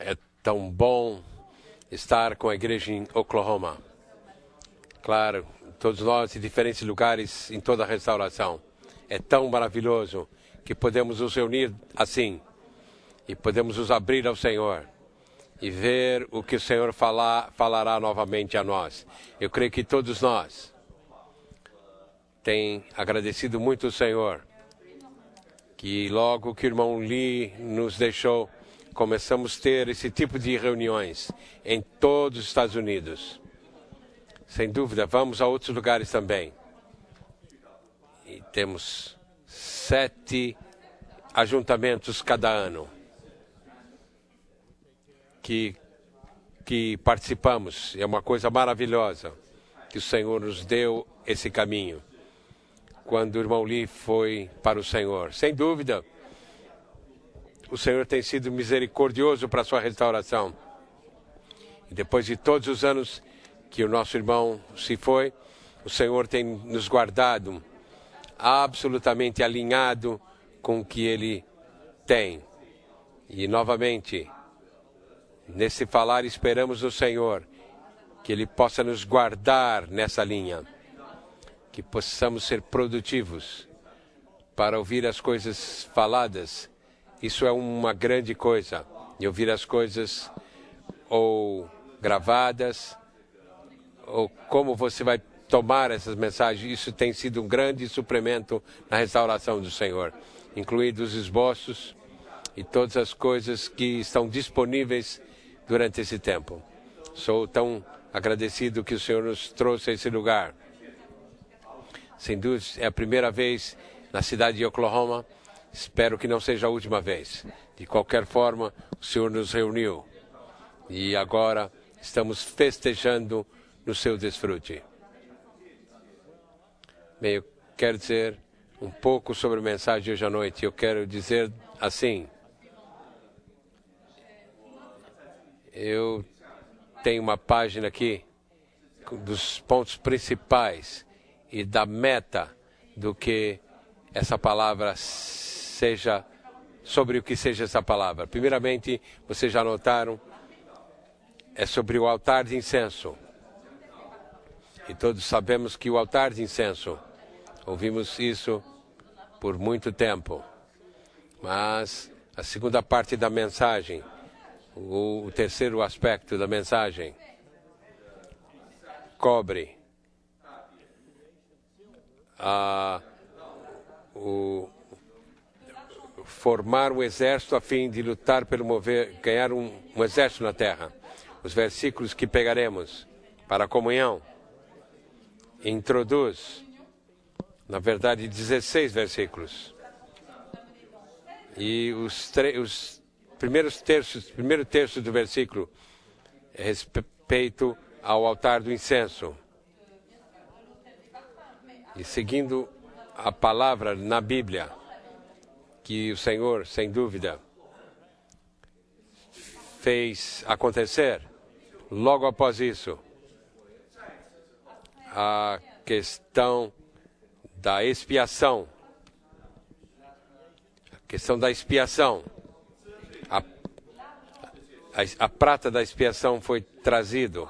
É tão bom estar com a igreja em Oklahoma. Claro, todos nós em diferentes lugares, em toda a restauração. É tão maravilhoso que podemos nos reunir assim e podemos nos abrir ao Senhor e ver o que o Senhor falará novamente a nós. Eu creio que todos nós temos agradecido muito ao Senhor, que logo que o irmão Lee nos deixou, começamos a ter esse tipo de reuniões em todos os Estados Unidos. Sem dúvida, vamos a outros lugares também. E temos 7 ajuntamentos cada ano que participamos. É uma coisa maravilhosa que o Senhor nos deu esse caminho quando o irmão Lee foi para o Senhor. Sem dúvida, o Senhor tem sido misericordioso para a sua restauração. E depois de todos os anos que o nosso irmão se foi, o Senhor tem nos guardado absolutamente alinhado com o que Ele tem. E novamente, nesse falar, esperamos no Senhor que Ele possa nos guardar nessa linha, que possamos ser produtivos para ouvir as coisas faladas. Isso é uma grande coisa, e ouvir as coisas ou gravadas, ou como você vai tomar essas mensagens. Isso tem sido um grande suplemento na restauração do Senhor, incluídos os esboços e todas as coisas que estão disponíveis durante esse tempo. Sou tão agradecido que o Senhor nos trouxe a esse lugar. Sem dúvida, é a primeira vez na cidade de Oklahoma. Espero que não seja a última vez. De qualquer forma, o Senhor nos reuniu. E agora estamos festejando no seu desfrute. Bem, eu quero dizer um pouco sobre a mensagem de hoje à noite. Eu quero dizer assim. Eu tenho uma página aqui dos pontos principais e da meta do que essa palavra seja, sobre o que seja essa palavra. Primeiramente, vocês já notaram, é sobre o altar de incenso. E todos sabemos que o altar de incenso, ouvimos isso por muito tempo. Mas a segunda parte da mensagem, o terceiro aspecto da mensagem, cobre formar um exército a fim de lutar pelo ganhar um exército na terra. Os versículos que pegaremos para a comunhão introduz, na verdade, 16 versículos. E os primeiro terço do versículo é respeito ao altar do incenso. E seguindo a palavra na Bíblia, que o Senhor, sem dúvida, fez acontecer, logo após isso, a questão da expiação. A questão da expiação. A prata da expiação foi trazido.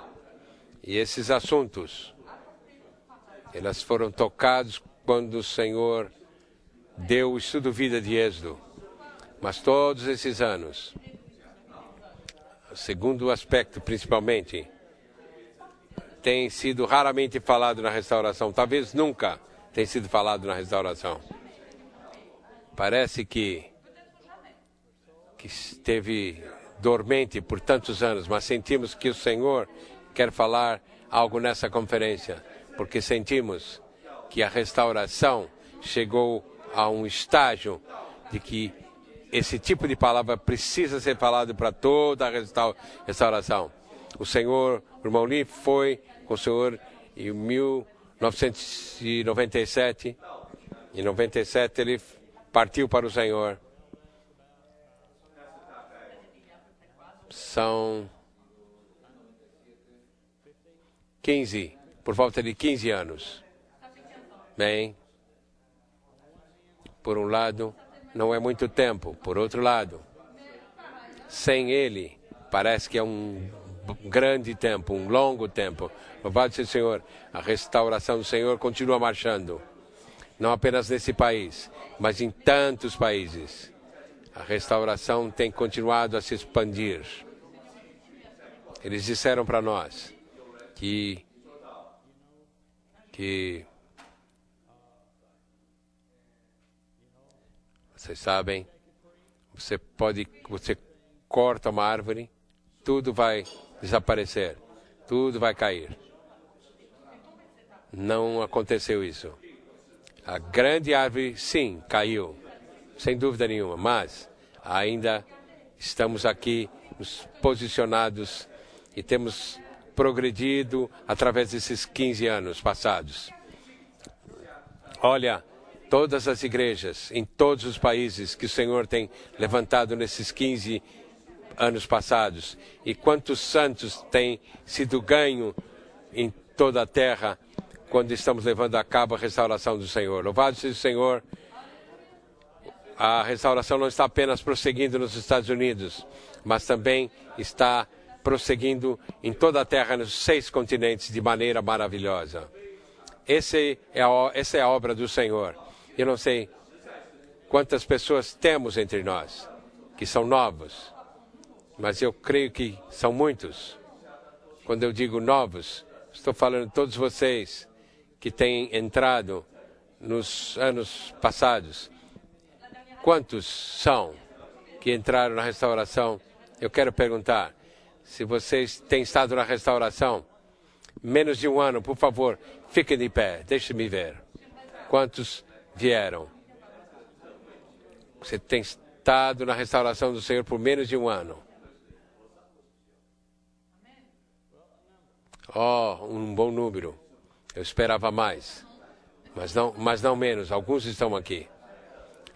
E esses assuntos, elas foram tocados quando o Senhor deu o estudo vida de Êxodo. Mas todos esses anos, o segundo aspecto principalmente, tem sido raramente falado na restauração. Talvez nunca tenha sido falado na restauração. Parece que esteve dormente por tantos anos, mas sentimos que o Senhor quer falar algo nessa conferência, porque sentimos que a restauração chegou a um estágio de que esse tipo de palavra precisa ser falado para toda a restauração. O Senhor, o irmão Lee, foi com o Senhor em 1997. Em 97 ele partiu para o Senhor. São 15, por volta de 15 anos. Bem, por um lado, não é muito tempo. Por outro lado, sem ele, Parece que é um grande tempo, um longo tempo. Louvado seja o Senhor. A restauração do Senhor continua marchando. Não apenas nesse país, mas em tantos países. A restauração tem continuado a se expandir. Eles disseram para nós que vocês sabem, você corta uma árvore, tudo vai desaparecer, tudo vai cair. Não aconteceu isso. A grande árvore, sim, caiu, sem dúvida nenhuma, mas ainda estamos aqui nos posicionados e temos progredido através desses 15 anos passados. Olha, todas as igrejas em todos os países que o Senhor tem levantado nesses 15 anos passados e quantos santos têm sido ganho em toda a terra quando estamos levando a cabo a restauração do Senhor. Louvado seja o Senhor. A restauração não está apenas prosseguindo nos Estados Unidos, mas também está prosseguindo em toda a terra, nos 6 continentes, de maneira maravilhosa. Essa é a obra do Senhor. Eu não sei quantas pessoas temos entre nós que são novos, mas eu creio que são muitos. Quando eu digo novos, estou falando de todos vocês que têm entrado nos anos passados. Quantos são que entraram na restauração? Eu quero perguntar, se vocês têm estado na restauração, menos de um ano, por favor, fiquem de pé, deixe-me ver. Quantos vieram? Você tem estado na restauração do Senhor por menos de um ano. Oh, um bom número. Eu esperava mais, mas não menos. Alguns estão aqui.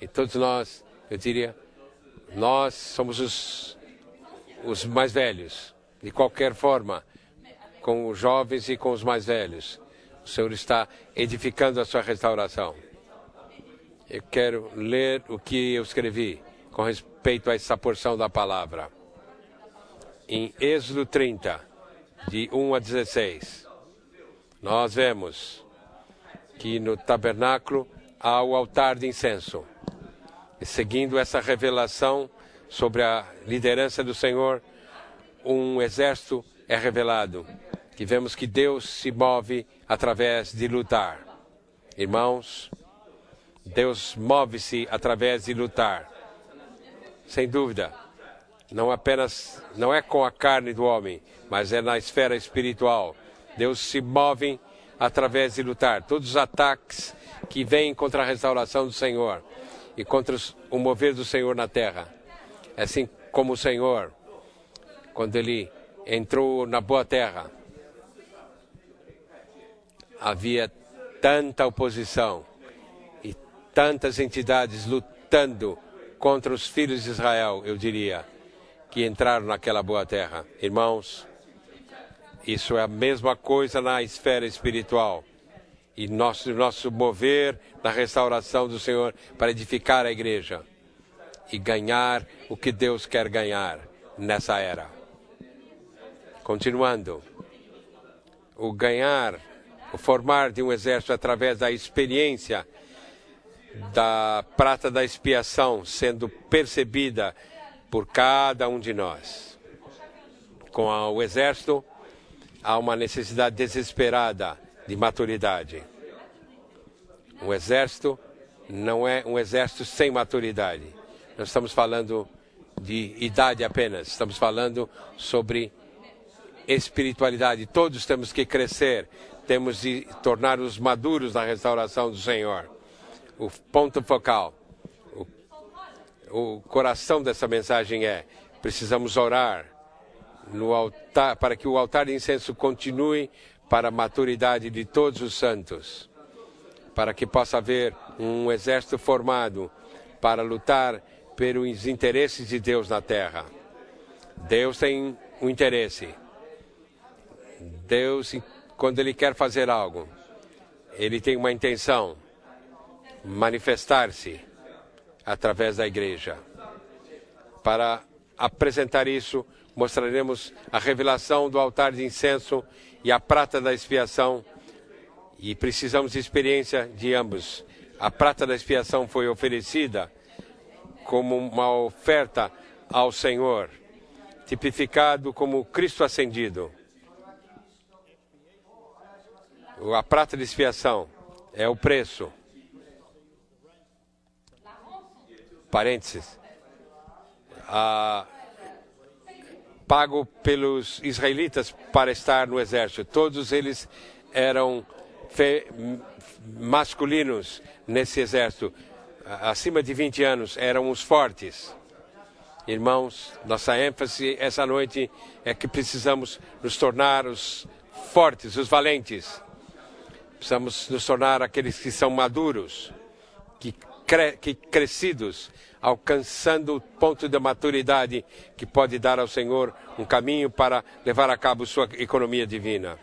E todos nós, eu diria, nós somos os mais velhos. De qualquer forma, com os jovens e com os mais velhos. O Senhor está edificando a sua restauração. Eu quero ler o que eu escrevi com respeito a essa porção da palavra. Em Êxodo 30, de 1 a 16, nós vemos que no tabernáculo há o altar de incenso. E seguindo essa revelação sobre a liderança do Senhor, um exército é revelado. Que vemos que Deus se move através de lutar. Irmãos, Deus move-se através de lutar. Sem dúvida, não é com a carne do homem, mas é na esfera espiritual. Deus se move através de lutar. Todos os ataques que vêm contra a restauração do Senhor e contra o mover do Senhor na terra. Assim como o Senhor, quando Ele entrou na boa terra, havia tanta oposição e tantas entidades lutando contra os filhos de Israel, eu diria, que entraram naquela boa terra. Irmãos, isso é a mesma coisa na esfera espiritual. E nosso mover na restauração do Senhor para edificar a igreja e ganhar o que Deus quer ganhar nessa era. Continuando, o formar de um exército através da experiência da prata da expiação sendo percebida por cada um de nós. Com o exército, há uma necessidade desesperada de maturidade. Um exército não é um exército sem maturidade. Não estamos falando de idade apenas, estamos falando sobre espiritualidade. Todos temos que crescer, temos de tornar-nos maduros na restauração do Senhor. O ponto focal, o coração dessa mensagem é: precisamos orar no altar, para que o altar de incenso continue para a maturidade de todos os santos, para que possa haver um exército formado para lutar pelos interesses de Deus na terra. Deus tem um interesse. Deus, quando Ele quer fazer algo, Ele tem uma intenção: manifestar-se através da igreja, para apresentar isso, mostraremos a revelação do altar de incenso e a prata da expiação, e precisamos de experiência de ambos. A prata da expiação foi oferecida como uma oferta ao Senhor, tipificado como Cristo ascendido. A prata de expiação é o preço. Parênteses. Pago pelos israelitas para estar no exército. Todos eles eram masculinos nesse exército. Acima de 20 anos, eram os fortes. Irmãos, nossa ênfase essa noite é que precisamos nos tornar os fortes, os valentes. Precisamos nos tornar aqueles que são maduros, que crescidos, alcançando o ponto de maturidade que pode dar ao Senhor um caminho para levar a cabo sua economia divina.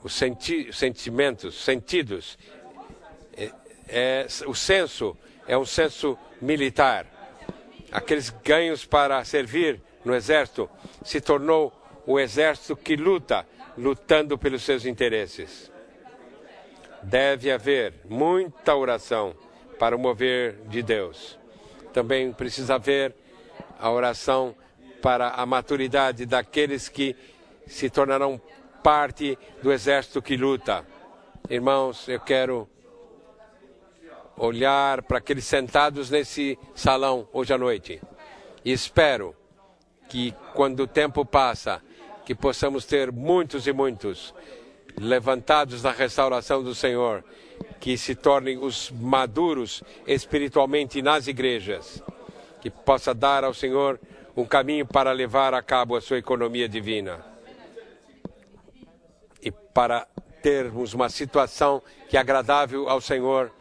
Os sentidos, o senso é um senso militar. Aqueles ganhos para servir no exército se tornou o exército que lutando pelos seus interesses. Deve haver muita oração para o mover de Deus. Também precisa haver a oração para a maturidade daqueles que se tornarão parte do exército que luta. Irmãos, eu quero olhar para aqueles sentados nesse salão hoje à noite. E espero que quando o tempo passa, que possamos ter muitos e muitos levantados na restauração do Senhor, que se tornem os maduros espiritualmente nas igrejas, que possa dar ao Senhor um caminho para levar a cabo a sua economia divina e para termos uma situação que é agradável ao Senhor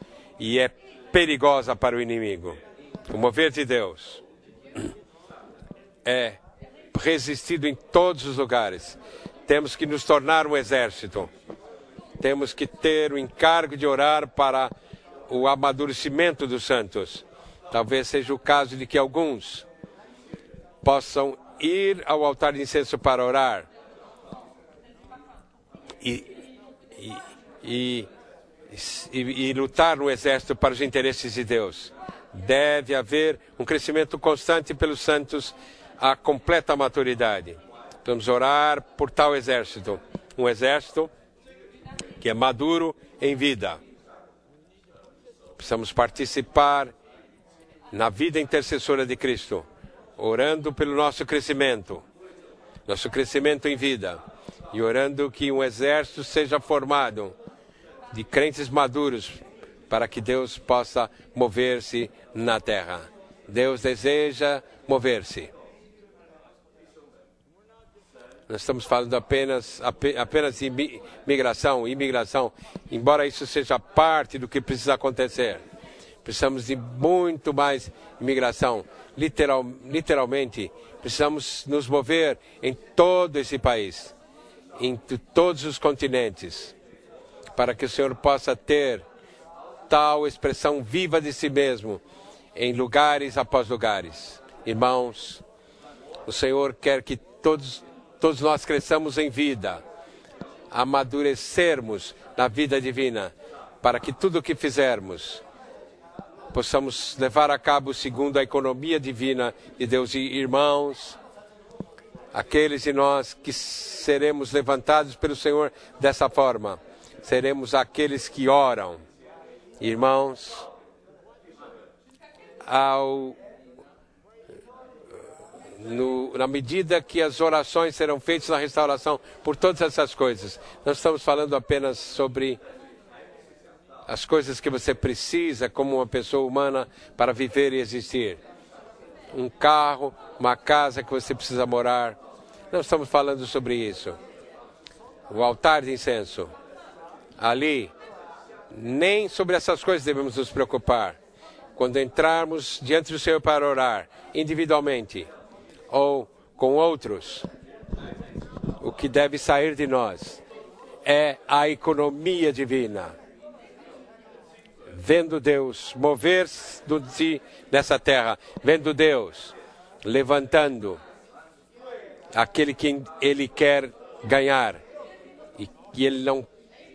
e é perigosa para o inimigo. O mover de Deus é resistido em todos os lugares. Temos que nos tornar um exército. Temos que ter o encargo de orar para o amadurecimento dos santos. Talvez seja o caso de que alguns possam ir ao altar de incenso para orar e lutar no exército para os interesses de Deus. Deve haver um crescimento constante pelos santos à completa maturidade. Vamos orar por tal exército. Um exército que é maduro em vida. Precisamos participar na vida intercessora de Cristo, orando pelo nosso crescimento em vida, e orando que um exército seja formado de crentes maduros para que Deus possa mover-se na terra. Deus deseja mover-se. Nós estamos falando apenas de imigração, embora isso seja parte do que precisa acontecer. Precisamos de muito mais imigração. Literalmente, precisamos nos mover em todo esse país, em todos os continentes, para que o Senhor possa ter tal expressão viva de si mesmo em lugares após lugares. Irmãos, o Senhor quer que todos nós cresçamos em vida, amadurecermos na vida divina, para que tudo o que fizermos possamos levar a cabo segundo a economia divina de Deus. E irmãos, aqueles de nós que seremos levantados pelo Senhor dessa forma, seremos aqueles que oram. Irmãos, na medida que as orações serão feitas na restauração por todas essas coisas, nós estamos falando apenas sobre as coisas que você precisa como uma pessoa humana para viver e existir. Um carro, uma casa que você precisa morar. Não estamos falando sobre isso. O altar de incenso. Ali, nem sobre essas coisas devemos nos preocupar. Quando entrarmos diante do Senhor para orar, individualmente ou com outros, o que deve sair de nós é a economia divina. vendo Deus mover-se nessa terra, vendo Deus levantando aquele que Ele quer ganhar, e que Ele não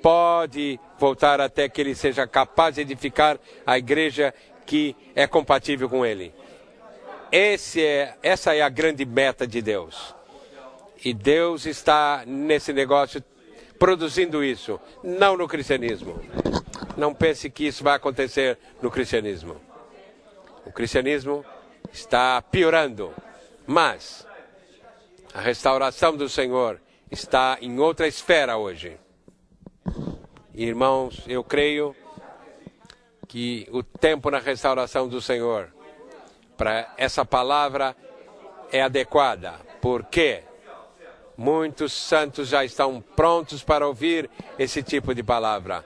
pode voltar até que Ele seja capaz de edificar a igreja que é compatível com Ele. Essa é a grande meta de Deus. E Deus está nesse negócio produzindo isso, não no cristianismo. Não pense que isso vai acontecer no cristianismo. O cristianismo está piorando, mas a restauração do Senhor está em outra esfera hoje. Irmãos, eu creio que o tempo na restauração do Senhor para essa palavra é adequada, porque muitos santos já estão prontos para ouvir esse tipo de palavra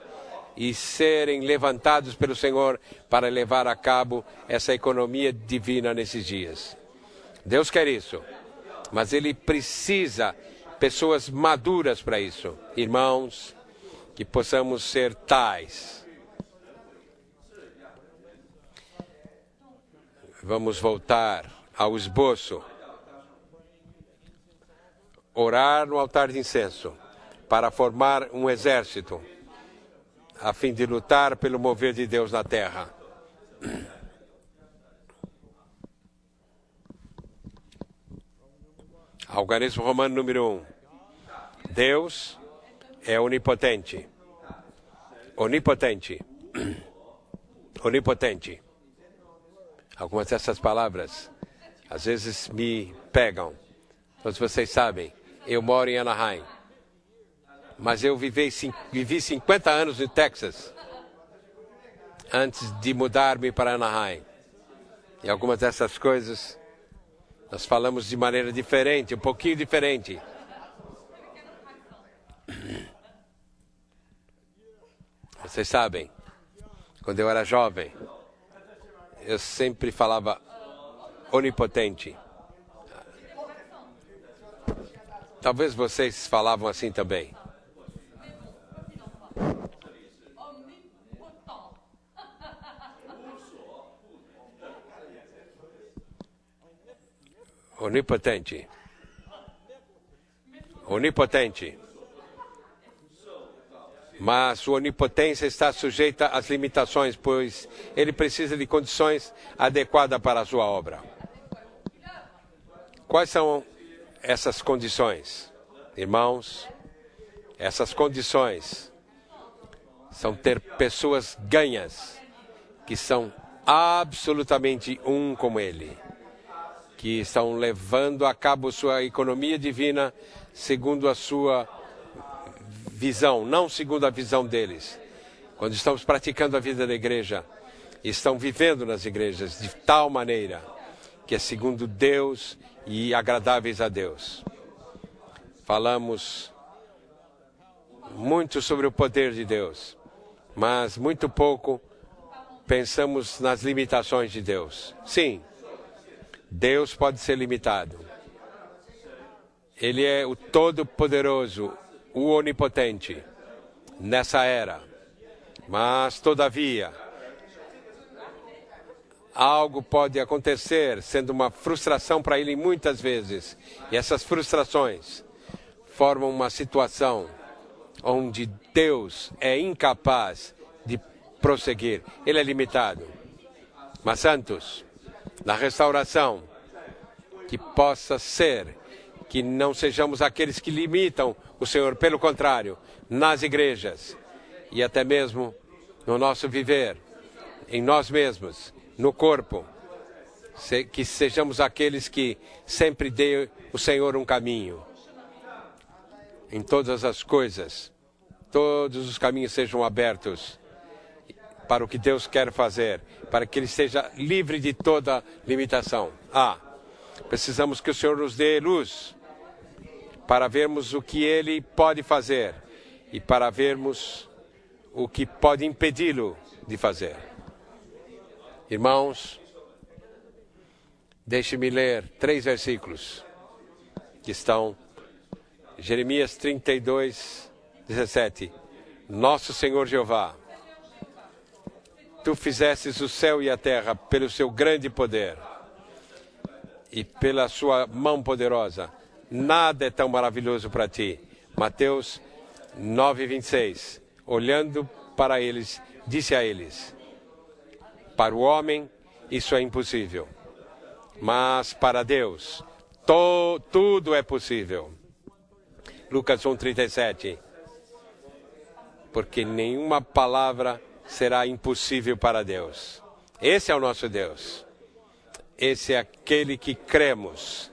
e serem levantados pelo Senhor para levar a cabo essa economia divina nesses dias. Deus quer isso, mas Ele precisa pessoas maduras para isso. Irmãos, que possamos ser tais. Vamos voltar ao esboço. Orar no altar de incenso para formar um exército a fim de lutar pelo mover de Deus na terra. Algarismo romano número 1. Deus é onipotente. Onipotente. Onipotente. Algumas dessas palavras às vezes me pegam. Todos vocês sabem, eu moro em Anaheim. Mas eu vivi 50 anos no Texas antes de mudar-me para Anaheim. E algumas dessas coisas nós falamos de maneira diferente, um pouquinho diferente. Vocês sabem, quando eu era jovem, eu sempre falava onipotente. Talvez vocês falavam assim também. Onipotente. Onipotente. Mas sua onipotência está sujeita às limitações, pois ele precisa de condições adequadas para a sua obra. Quais são essas condições? Irmãos, essas condições são ter pessoas ganhas, que são absolutamente um como ele, que estão levando a cabo sua economia divina segundo a sua visão, não segundo a visão deles. Quando estamos praticando a vida da igreja, estão vivendo nas igrejas de tal maneira que é segundo Deus e agradáveis a Deus. Falamos muito sobre o poder de Deus, mas muito pouco pensamos nas limitações de Deus. Sim, Deus pode ser limitado. Ele é o Todo-Poderoso, o Onipotente, nessa era. Mas, todavia, algo pode acontecer, sendo uma frustração para ele muitas vezes. E essas frustrações formam uma situação onde Deus é incapaz de prosseguir. Ele é limitado. Mas, santos, na restauração, que possa ser que não sejamos aqueles que limitam o Senhor, pelo contrário, nas igrejas e até mesmo no nosso viver, em nós mesmos, no corpo, que sejamos aqueles que sempre dê o Senhor um caminho. Em todas as coisas, todos os caminhos sejam abertos para o que Deus quer fazer, para que Ele seja livre de toda limitação. Precisamos que o Senhor nos dê luz para vermos o que Ele pode fazer e para vermos o que pode impedi-lo de fazer. Irmãos, deixe-me ler 3 versículos que estão em Jeremias 32, 17. Nosso Senhor Jeová Tu fizestes o céu e a terra pelo seu grande poder e pela sua mão poderosa. Nada é tão maravilhoso para ti. Mateus 9:26. Olhando para eles, disse a eles: para o homem isso é impossível, mas para Deus tudo é possível. Lucas 1:37. Porque nenhuma palavra será impossível para Deus. Esse é o nosso Deus. Esse é aquele que cremos.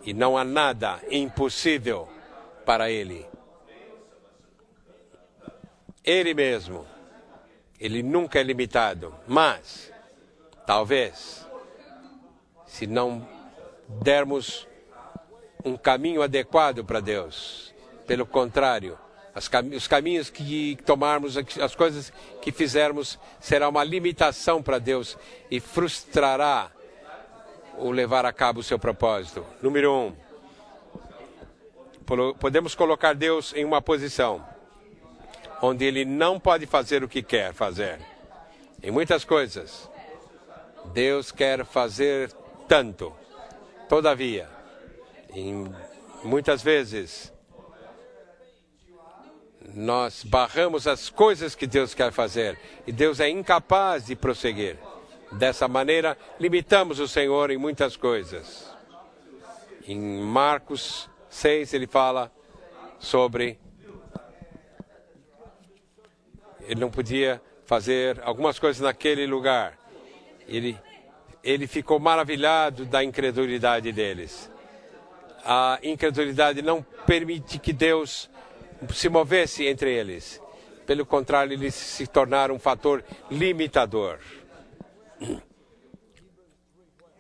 E não há nada impossível para Ele. Ele mesmo. Ele nunca é limitado. Mas, talvez, se não dermos um caminho adequado para Deus, pelo contrário, os caminhos que tomarmos, as coisas que fizermos, será uma limitação para Deus e frustrará o levar a cabo o seu propósito. Número 1. Podemos colocar Deus em uma posição onde Ele não pode fazer o que quer fazer. Em muitas coisas, Deus quer fazer tanto. Todavia, muitas vezes, nós barramos as coisas que Deus quer fazer e Deus é incapaz de prosseguir. Dessa maneira, limitamos o Senhor em muitas coisas. Em Marcos 6, ele fala sobre ele não podia fazer algumas coisas naquele lugar. Ele ficou maravilhado da incredulidade deles. A incredulidade não permite que Deus se movesse entre eles. Pelo contrário, eles se tornaram um fator limitador.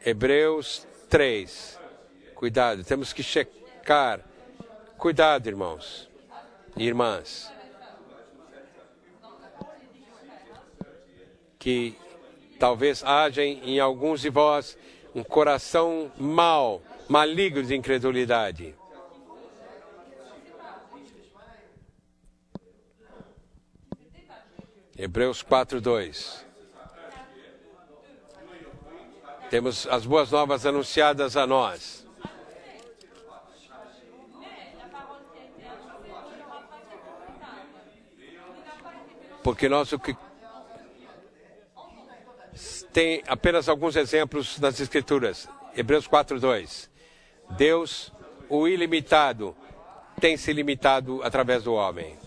Hebreus 3. Cuidado, temos que checar. Cuidado, irmãos e irmãs. Que talvez haja em alguns de vós um coração maligno de incredulidade. Hebreus 4:2. Temos as boas novas anunciadas a nós. Porque nós tem apenas alguns exemplos nas Escrituras. Hebreus 4:2. Deus, o ilimitado, tem se limitado através do homem.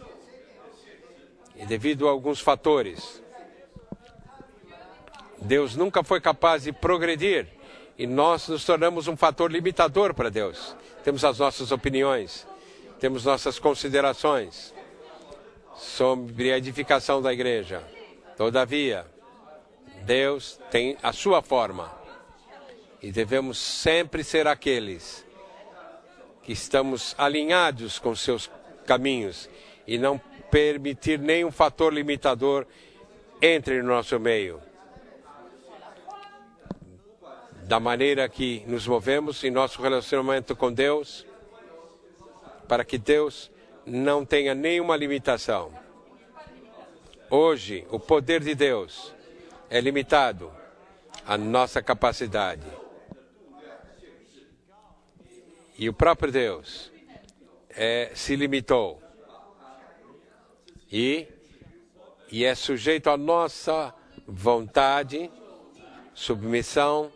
E devido a alguns fatores, Deus nunca foi capaz de progredir. E nós nos tornamos um fator limitador para Deus. Temos as nossas opiniões, temos nossas considerações sobre a edificação da igreja. Todavia, Deus tem a sua forma. E devemos sempre ser aqueles que estamos alinhados com seus caminhos e não permitir nenhum fator limitador entre no nosso meio. Da maneira que nos movemos em nosso relacionamento com Deus, para que Deus não tenha nenhuma limitação. Hoje, o poder de Deus é limitado à nossa capacidade. E o próprio Deus se limitou. E é sujeito à nossa vontade, submissão,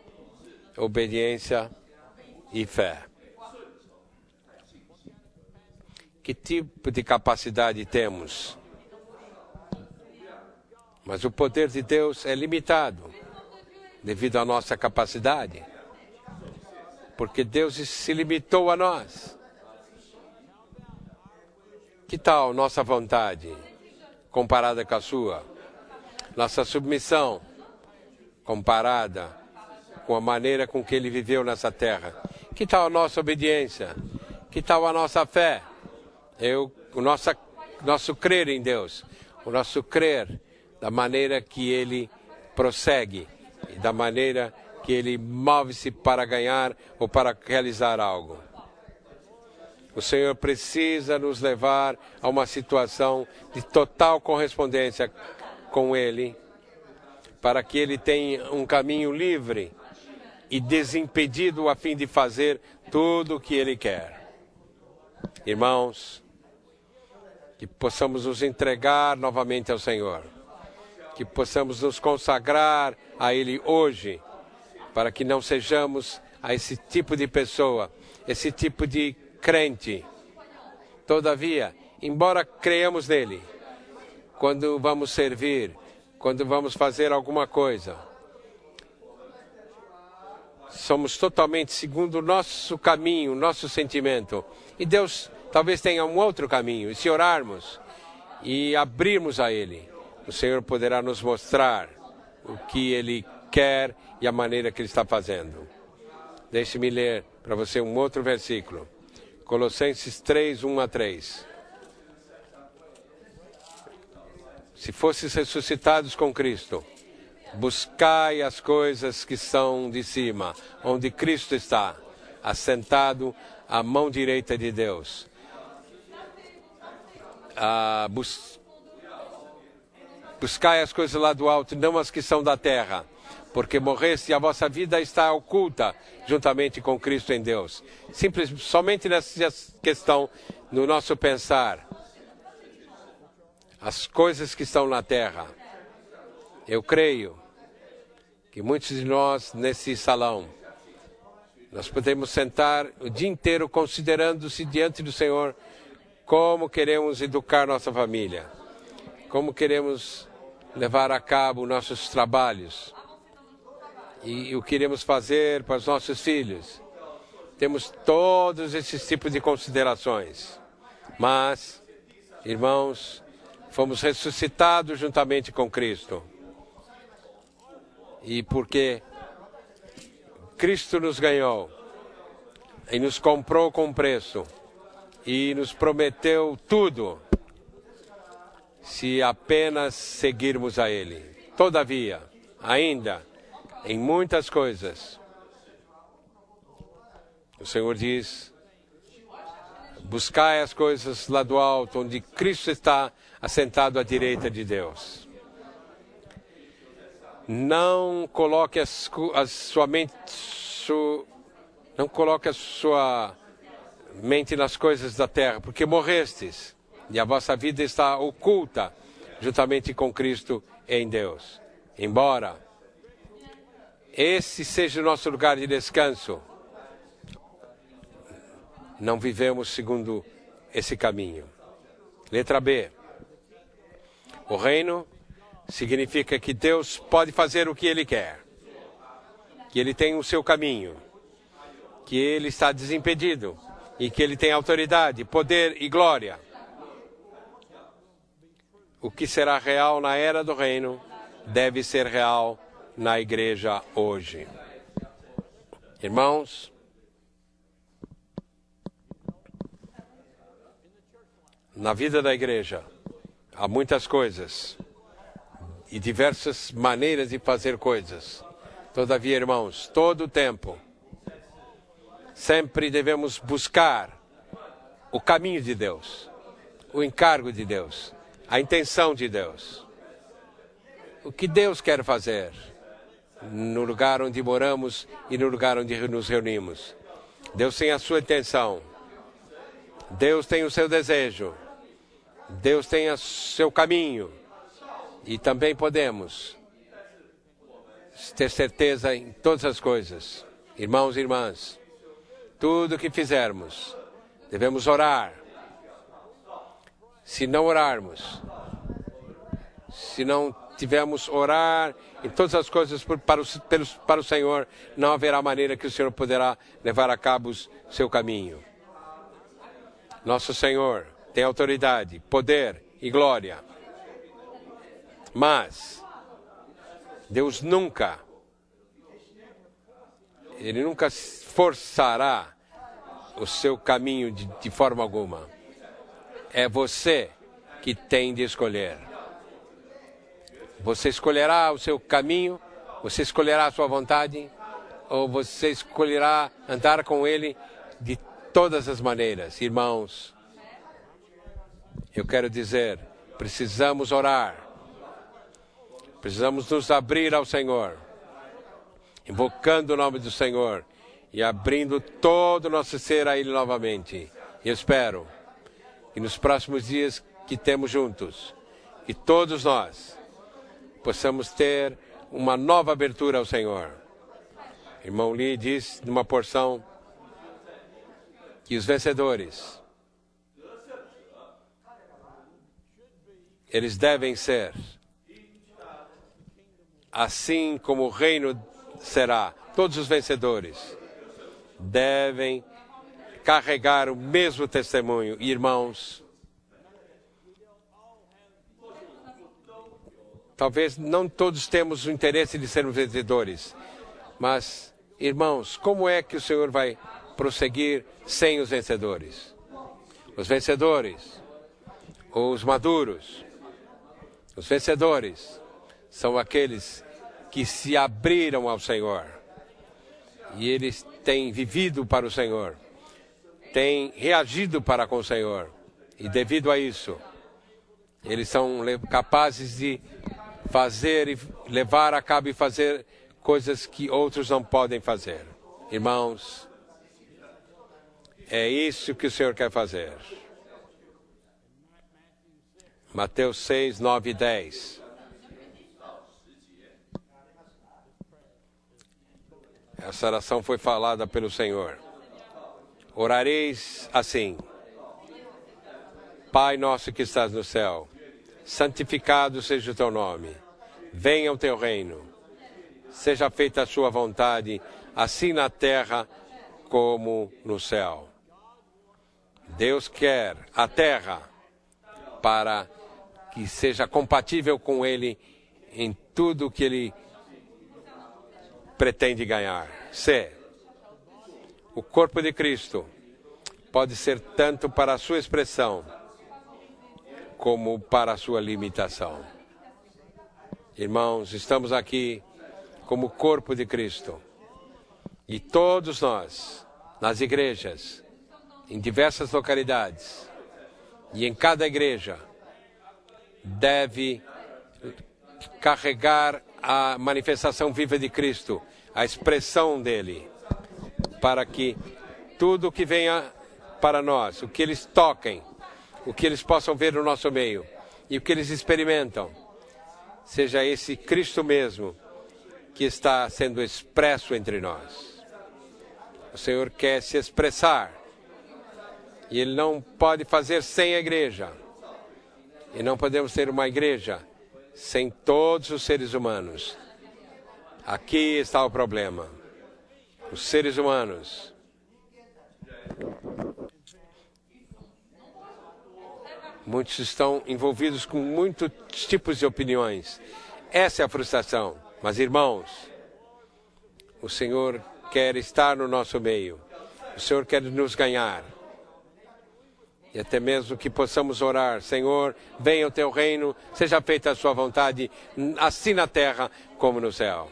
obediência e fé. Que tipo de capacidade temos? Mas o poder de Deus é limitado devido à nossa capacidade. Porque Deus se limitou a nós. Que tal nossa vontade comparada com a sua? Nossa submissão comparada com a maneira com que ele viveu nessa terra? Que tal a nossa obediência? Que tal a nossa fé? O nosso crer em Deus, o nosso crer da maneira que ele prossegue e da maneira que ele move-se para ganhar ou para realizar algo. O Senhor precisa nos levar a uma situação de total correspondência com Ele para que ele tenha um caminho livre e desimpedido a fim de fazer tudo o que ele quer. Irmãos, que possamos nos entregar novamente ao Senhor, que possamos nos consagrar a Ele hoje, para que não sejamos a esse tipo de pessoa, esse tipo de crente. Todavia, embora creiamos nele, quando vamos servir, quando vamos fazer alguma coisa, somos totalmente segundo o nosso caminho, nosso sentimento. E Deus talvez tenha um outro caminho. E se orarmos e abrirmos a Ele, o Senhor poderá nos mostrar o que Ele quer e a maneira que Ele está fazendo. Deixe-me ler para você um outro versículo. Colossenses 3, 1 a 3. Se fosseis ressuscitados com Cristo, buscai as coisas que são de cima, onde Cristo está, assentado à mão direita de Deus. Buscai as coisas lá do alto, não as que são da terra, porque morreste e a vossa vida está oculta juntamente com Cristo em Deus. Somente nessa questão, no nosso pensar, as coisas que estão na terra. Eu creio que muitos de nós nesse salão, nós podemos sentar o dia inteiro considerando-se diante do Senhor como queremos educar nossa família, como queremos levar a cabo nossos trabalhos e o que queremos fazer para os nossos filhos. Temos todos esses tipos de considerações. Mas, irmãos, fomos ressuscitados juntamente com Cristo. E porque Cristo nos ganhou e nos comprou com preço e nos prometeu tudo, se apenas seguirmos a Ele. Todavia, ainda, em muitas coisas, o Senhor diz: buscai as coisas lá do alto, onde Cristo está assentado à direita de Deus. Não coloque não coloque a sua mente nas coisas da terra, porque morrestes e a vossa vida está oculta juntamente com Cristo em Deus. Embora esse seja o nosso lugar de descanso, não vivemos segundo esse caminho. Letra B. O reino significa que Deus pode fazer o que Ele quer, que Ele tem o seu caminho, que Ele está desimpedido e que Ele tem autoridade, poder e glória. O que será real na era do reino deve ser real na igreja hoje. Irmãos, na vida da igreja há muitas coisas e diversas maneiras de fazer coisas. Todavia, irmãos, todo o tempo, sempre devemos buscar o caminho de Deus, o encargo de Deus, a intenção de Deus. O que Deus quer fazer no lugar onde moramos e no lugar onde nos reunimos. Deus tem a sua intenção. Deus tem o seu desejo. Deus tem o seu caminho. E também podemos ter certeza em todas as coisas. Irmãos e irmãs, tudo o que fizermos, devemos orar. Se não orarmos, se não tivermos orar em todas as coisas para o Senhor, não haverá maneira que o Senhor poderá levar a cabo o seu caminho. Nosso Senhor tem autoridade, poder e glória. Mas Deus Ele nunca forçará o seu caminho de forma alguma. É você que tem de escolher. Você escolherá o seu caminho, você escolherá a sua vontade, ou você escolherá andar com Ele de todas as maneiras. Irmãos, eu quero dizer, precisamos orar. Precisamos nos abrir ao Senhor, invocando o nome do Senhor e abrindo todo o nosso ser a Ele novamente. E eu espero que nos próximos dias que temos juntos, que todos nós possamos ter uma nova abertura ao Senhor. Irmão Lee diz numa porção que os vencedores, eles devem ser assim como o reino será. Todos os vencedores devem carregar o mesmo testemunho. Irmãos, talvez não todos temos o interesse de sermos vencedores, mas, irmãos, como é que o Senhor vai prosseguir sem os vencedores? Os vencedores, os maduros, os vencedores são aqueles que se abriram ao Senhor e eles têm vivido para o Senhor, têm reagido para com o Senhor, e devido a isso, eles são capazes de fazer e levar a cabo e fazer coisas que outros não podem fazer. Irmãos, é isso que o Senhor quer fazer. Mateus 6, 9 e 10. Essa oração foi falada pelo Senhor. Orareis assim: Pai nosso que estás no céu, santificado seja o teu nome. Venha o teu reino. Seja feita a sua vontade, assim na terra como no céu. Deus quer a terra para que seja compatível com Ele em tudo que Ele pretende ganhar. C. O corpo de Cristo pode ser tanto para a sua expressão como para a sua limitação. Irmãos, estamos aqui como corpo de Cristo. E todos nós, nas igrejas, em diversas localidades, e em cada igreja, deve carregar a manifestação viva de Cristo, a expressão dele, para que tudo o que venha para nós, o que eles toquem, o que eles possam ver no nosso meio e o que eles experimentam, seja esse Cristo mesmo que está sendo expresso entre nós. O Senhor quer se expressar e Ele não pode fazer sem a igreja. E não podemos ter uma igreja sem todos os seres humanos. Aqui está o problema. Os seres humanos muitos estão envolvidos com muitos tipos de opiniões. Essa é a frustração. Mas, irmãos, o Senhor quer estar no nosso meio. O Senhor quer nos ganhar. E até mesmo que possamos orar: Senhor, venha o teu reino, seja feita a sua vontade, assim na terra como no céu.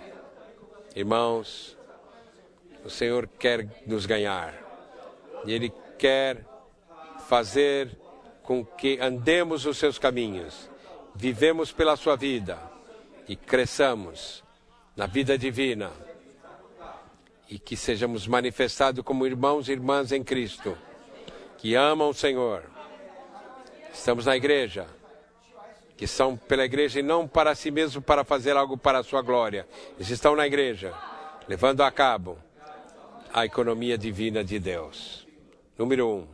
Irmãos, o Senhor quer nos ganhar. E Ele quer fazer com que andemos os seus caminhos, vivemos pela sua vida e cresçamos na vida divina. E que sejamos manifestados como irmãos e irmãs em Cristo, que amam o Senhor. Estamos na igreja, que são pela igreja e não para si mesmo para fazer algo para a sua glória. Eles estão na igreja, levando a cabo a economia divina de Deus. Número 1.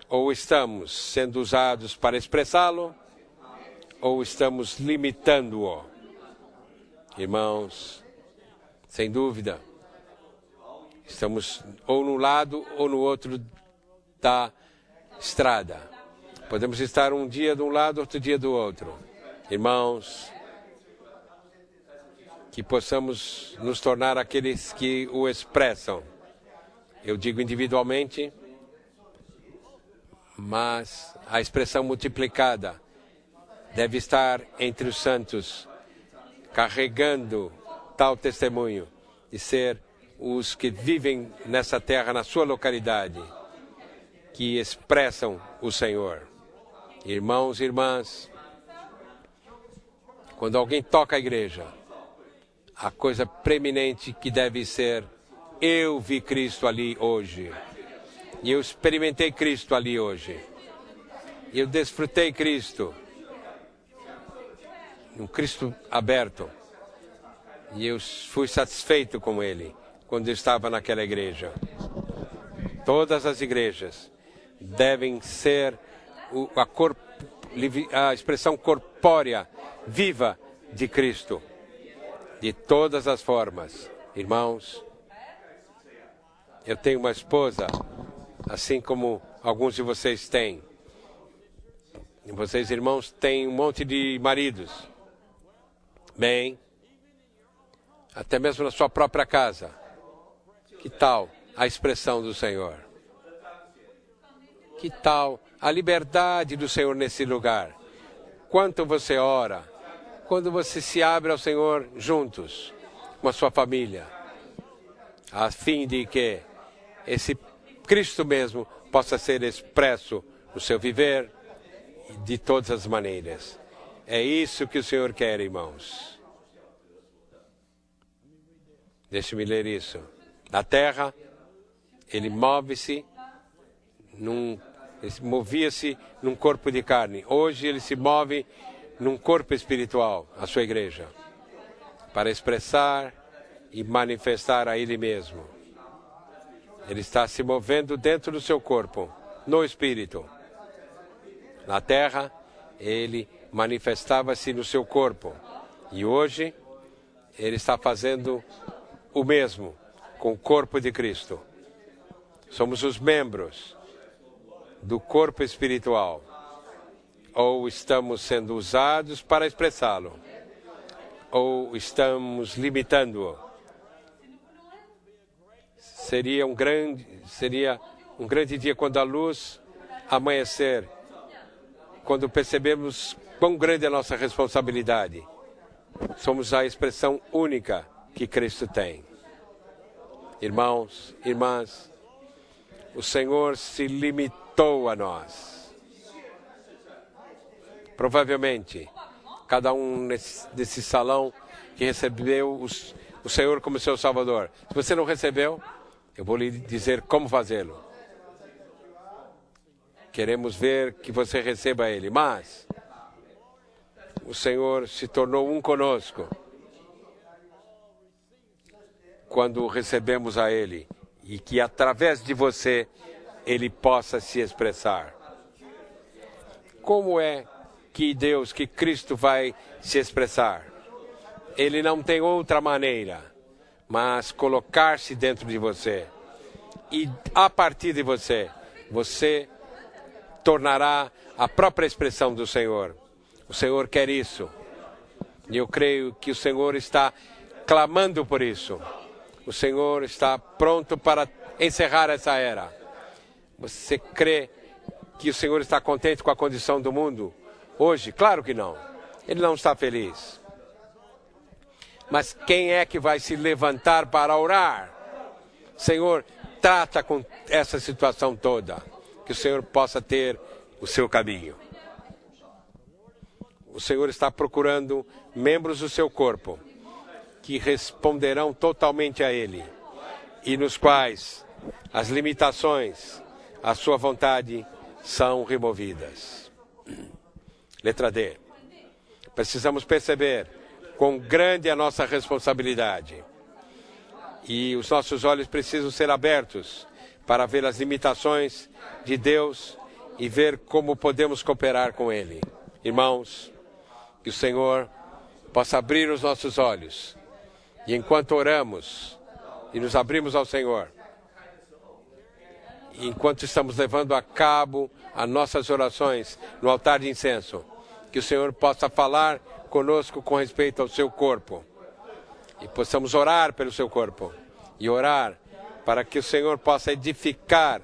Ou estamos sendo usados para expressá-lo, ou estamos limitando-o. Irmãos, sem dúvida, estamos ou num lado ou no outro da estrada. Podemos estar um dia de um lado, outro dia do outro. Irmãos, que possamos nos tornar aqueles que o expressam. Eu digo individualmente, mas a expressão multiplicada deve estar entre os santos, carregando tal testemunho de ser os que vivem nessa terra, na sua localidade, que expressam o Senhor. Irmãos e irmãs, Quando alguém toca a igreja, a coisa preeminente que deve ser: eu vi Cristo ali hoje. E eu experimentei Cristo ali hoje. E eu desfrutei Cristo. Um Cristo aberto. E eu fui satisfeito com Ele quando eu estava naquela igreja. Todas as igrejas devem ser a expressão corpórea, viva de Cristo. De todas as formas. Irmãos, eu tenho uma esposa, assim como alguns de vocês têm. E vocês, irmãos, têm um monte de maridos. Bem, até mesmo na sua própria casa. Que tal a expressão do Senhor? Que tal a liberdade do Senhor nesse lugar? Quanto você ora, quando você se abre ao Senhor juntos, com a sua família, a fim de que esse Cristo mesmo possa ser expresso no seu viver de todas as maneiras. É isso que o Senhor quer, irmãos. Deixe-me ler isso. Na terra, ele movia-se num corpo de carne. Hoje ele se move num corpo espiritual, a sua igreja, para expressar e manifestar a Ele mesmo. Ele está se movendo dentro do seu corpo, no Espírito. Na terra, Ele manifestava-se no seu corpo. E hoje, Ele está fazendo o mesmo com o corpo de Cristo. Somos os membros do corpo espiritual. Ou estamos sendo usados para expressá-lo, ou estamos limitando-o. Seria um grande dia quando a luz amanhecer, quando percebemos quão grande é a nossa responsabilidade. Somos a expressão única que Cristo tem. Irmãos, irmãs, o Senhor se limitou a nós. Provavelmente, cada um nesse salão que recebeu o Senhor como seu Salvador. Se você não recebeu, eu vou lhe dizer como fazê-lo. Queremos ver que você receba Ele, mas o Senhor se tornou um conosco quando recebemos a Ele e que através de você Ele possa se expressar. Como é que Cristo vai se expressar? Ele não tem outra maneira, mas colocar-se dentro de você. E a partir de você, você tornará a própria expressão do Senhor. O Senhor quer isso. E eu creio que o Senhor está clamando por isso. O Senhor está pronto para encerrar essa era. Você crê que o Senhor está contente com a condição do mundo hoje? Claro que não. Ele não está feliz. Mas quem é que vai se levantar para orar? Senhor, trata com essa situação toda. Que o Senhor possa ter o seu caminho. O Senhor está procurando membros do seu corpo que responderão totalmente a Ele e nos quais as limitações à sua vontade são removidas. Letra D. Precisamos perceber quão grande é a nossa responsabilidade. E os nossos olhos precisam ser abertos para ver as limitações de Deus e ver como podemos cooperar com Ele. Irmãos, que o Senhor possa abrir os nossos olhos. E enquanto oramos e nos abrimos ao Senhor, e enquanto estamos levando a cabo as nossas orações no altar de incenso, que o Senhor possa falar conosco com respeito ao seu corpo. E possamos orar pelo seu corpo. E orar para que o Senhor possa edificar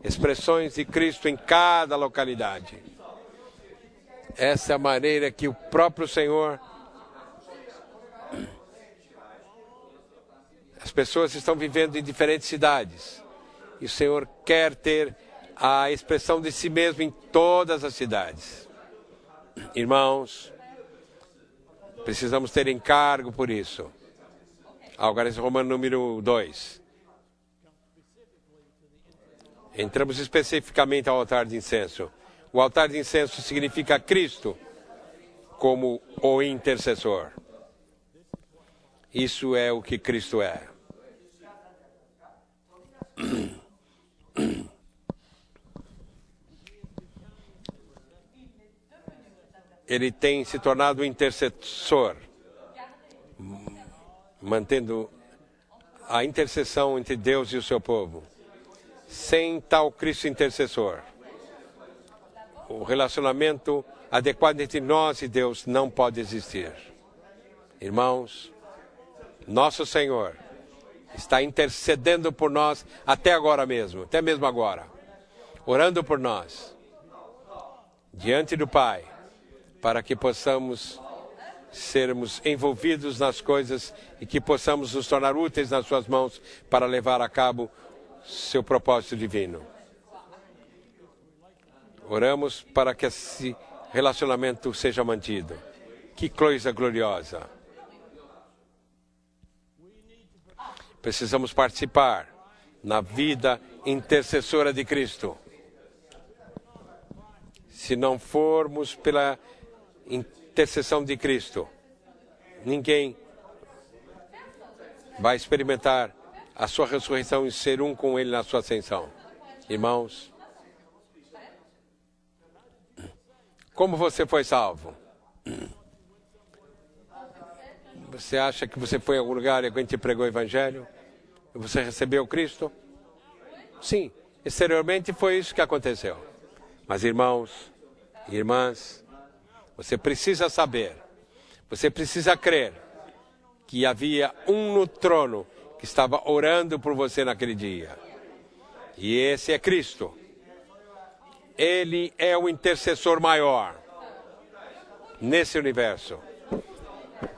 expressões de Cristo em cada localidade. Essa é a maneira que o próprio Senhor... As pessoas estão vivendo em diferentes cidades. E o Senhor quer ter a expressão de si mesmo em todas as cidades. Irmãos, Precisamos ter encargo por isso. Agora, esse Romano número 2. Entramos especificamente ao altar de incenso. O altar de incenso significa Cristo como o intercessor. Isso é o que Cristo é. Ele tem se tornado intercessor, mantendo a intercessão entre Deus e o seu povo. Sem tal Cristo intercessor, o relacionamento adequado entre nós e Deus não pode existir. Irmãos, nosso Senhor está intercedendo por nós até agora mesmo, até mesmo agora, orando por nós, diante do Pai, para que possamos sermos envolvidos nas coisas e que possamos nos tornar úteis nas suas mãos para levar a cabo seu propósito divino. Oramos para que esse relacionamento seja mantido. Que coisa gloriosa! Precisamos participar na vida intercessora de Cristo. Se não formos pela intercessão de Cristo, ninguém vai experimentar a sua ressurreição e ser um com Ele na sua ascensão. Irmãos, como você foi salvo? Você acha que você foi em algum lugar e alguém te pregou o Evangelho? E você recebeu Cristo? Sim, exteriormente foi isso que aconteceu. Mas irmãos e irmãs, você precisa saber, você precisa crer que havia um no trono que estava orando por você naquele dia. E esse é Cristo. Ele é o intercessor maior nesse universo.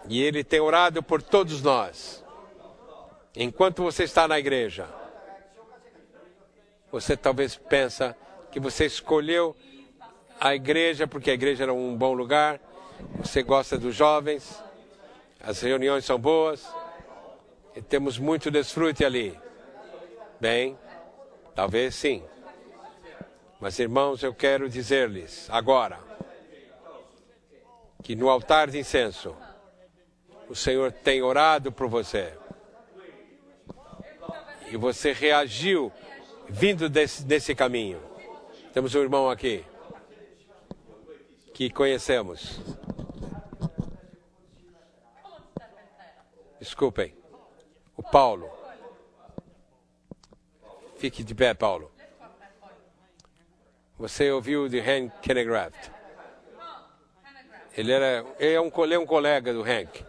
E Ele tem orado por todos nós. Enquanto você está na igreja, você talvez pensa que você escolheu a igreja porque a igreja era um bom lugar, você gosta dos jovens, as reuniões são boas, e temos muito desfrute ali. Bem, talvez sim. Mas, irmãos, eu quero dizer-lhes agora que no altar de incenso, o Senhor tem orado por você. E você reagiu vindo desse caminho. Temos um irmão aqui que conhecemos. Desculpem. O Paulo. Fique de pé, Paulo. Você ouviu de Hank Kennegraft? Ele é um colega do Hank.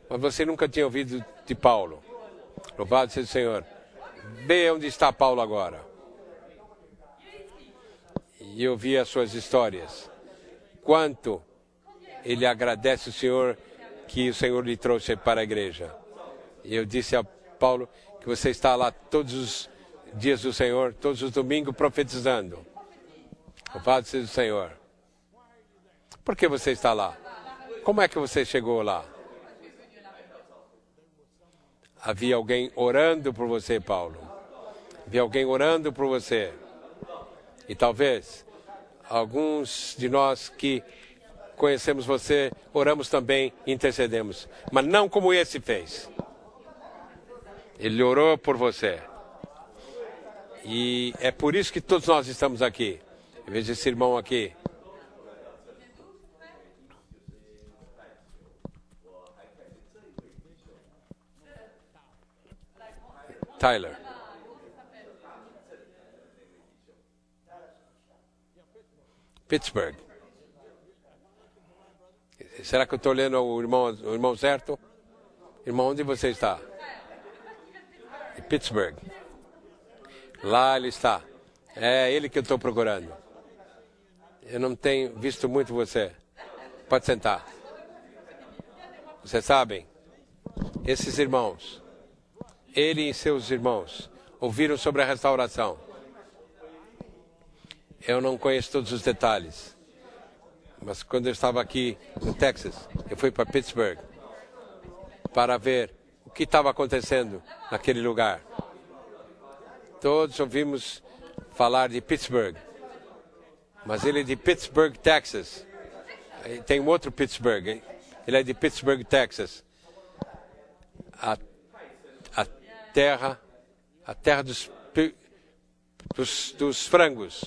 Mas você nunca tinha ouvido de Paulo. Louvado seja o Senhor. Vê onde está Paulo agora. E eu vi as suas histórias. Quanto ele agradece o Senhor que o Senhor lhe trouxe para a igreja. E eu disse a Paulo que você está lá todos os dias do Senhor, todos os domingos profetizando. Louvado seja o Senhor. Por que você está lá? Como é que você chegou lá? Havia alguém orando por você, Paulo. Havia alguém orando por você. E talvez alguns de nós que conhecemos você, oramos também e intercedemos. Mas não como esse fez. Ele orou por você. E é por isso que todos nós estamos aqui. Eu vejo esse irmão aqui. Tyler. Pittsburgh. Será que eu estou lendo o irmão certo? Irmão, onde você está? Em Pittsburgh. Lá ele está. É ele que eu estou procurando. Eu não tenho visto muito você. Pode sentar. Vocês sabem, esses irmãos, ele e seus irmãos, ouviram sobre a restauração. Eu não conheço todos os detalhes, Mas quando eu estava aqui no Texas, eu fui para Pittsburgh para ver o que estava acontecendo naquele lugar. Todos ouvimos falar de Pittsburgh, mas ele é de Pittsburgh, Texas. Tem um outro Pittsburgh, hein? Ele é de Pittsburgh, Texas. A terra dos frangos,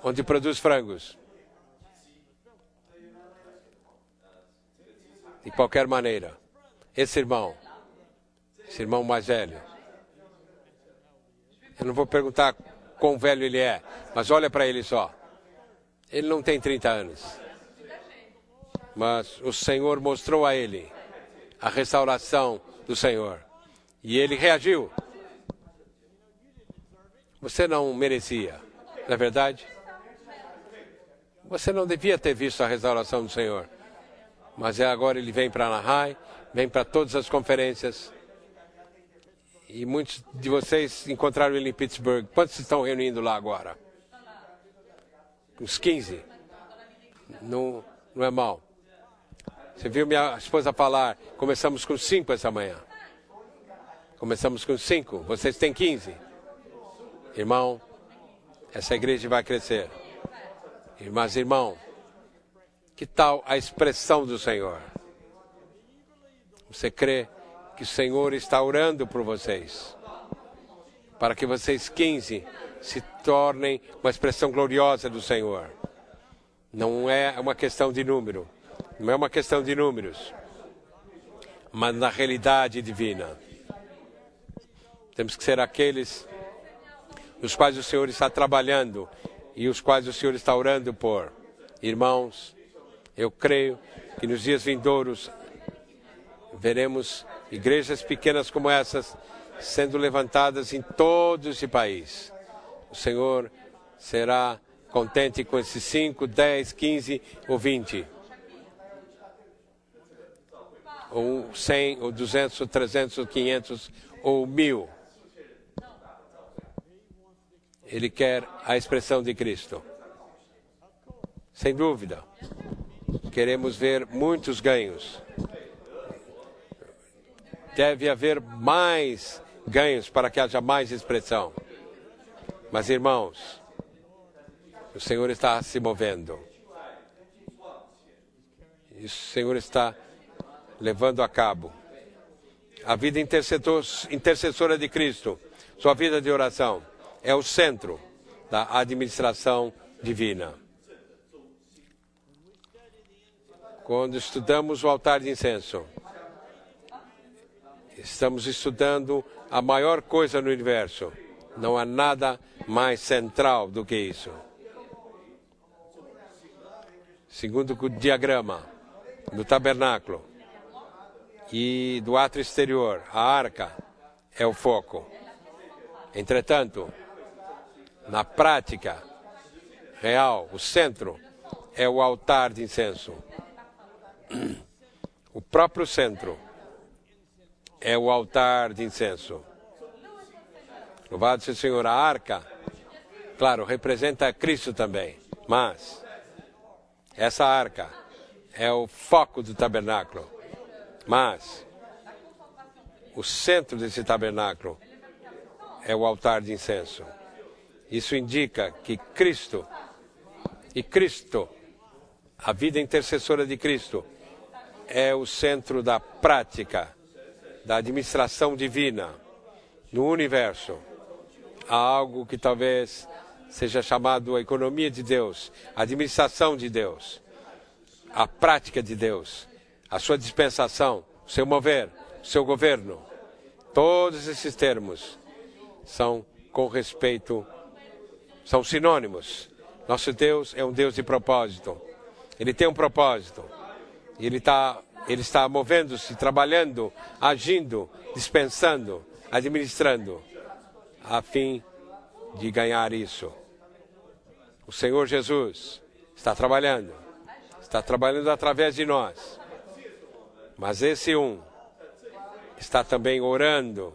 onde produz frangos. De qualquer maneira, esse irmão mais velho, eu não vou perguntar quão velho ele é, mas olha para ele só. Ele não tem 30 anos. Mas o Senhor mostrou a ele a restauração do Senhor. E ele reagiu. Você não merecia, não é verdade? Você não devia ter visto a restauração do Senhor. Mas agora ele vem para Anaheim, vem para todas as conferências. E muitos de vocês encontraram ele em Pittsburgh. Quantos estão reunindo lá agora? Uns 15. Não é mal. Você viu minha esposa falar, começamos com 5 essa manhã. Começamos com 5, vocês têm 15. Irmão, essa igreja vai crescer. Mas, irmão, que tal a expressão do Senhor? Você crê que o Senhor está orando por vocês? Para que vocês 15 se tornem uma expressão gloriosa do Senhor. Não é uma questão de número. Não é uma questão de números. Mas na realidade divina. Temos que ser aqueles os quais o Senhor está trabalhando e os quais o Senhor está orando por. Irmãos, eu creio que nos dias vindouros veremos igrejas pequenas como essas sendo levantadas em todo esse país. O Senhor será contente com esses 5, 10, 15 ou 20. Ou 100, ou 200, ou 300, ou 500, ou 1000. Ele quer a expressão de Cristo. Sem dúvida. Queremos ver muitos ganhos. Deve haver mais ganhos para que haja mais expressão. Mas, irmãos, o Senhor está se movendo. E o Senhor está levando a cabo a vida intercessora de Cristo. Sua vida de oração é o centro da administração divina. Quando estudamos o altar de incenso, estamos estudando a maior coisa no universo. Não há nada mais central do que isso. Segundo o diagrama do tabernáculo e do átrio exterior, a arca é o foco. Entretanto, na prática real, o centro é o altar de incenso. O próprio centro é o altar de incenso. Louvado seja o Senhor. A arca, claro, representa Cristo também, mas essa arca é o foco do tabernáculo. Mas o centro desse tabernáculo é o altar de incenso. Isso indica que Cristo, a vida intercessora de Cristo, é o centro da prática, da administração divina no universo. Há algo que talvez seja chamado a economia de Deus, a administração de Deus, a prática de Deus, a sua dispensação, o seu mover, o seu governo. Todos esses termos são com respeito, são sinônimos. Nosso Deus é um Deus de propósito. Ele tem um propósito. Ele está movendo-se, trabalhando, agindo, dispensando, administrando, a fim de ganhar isso. O Senhor Jesus está trabalhando através de nós. Mas esse está também orando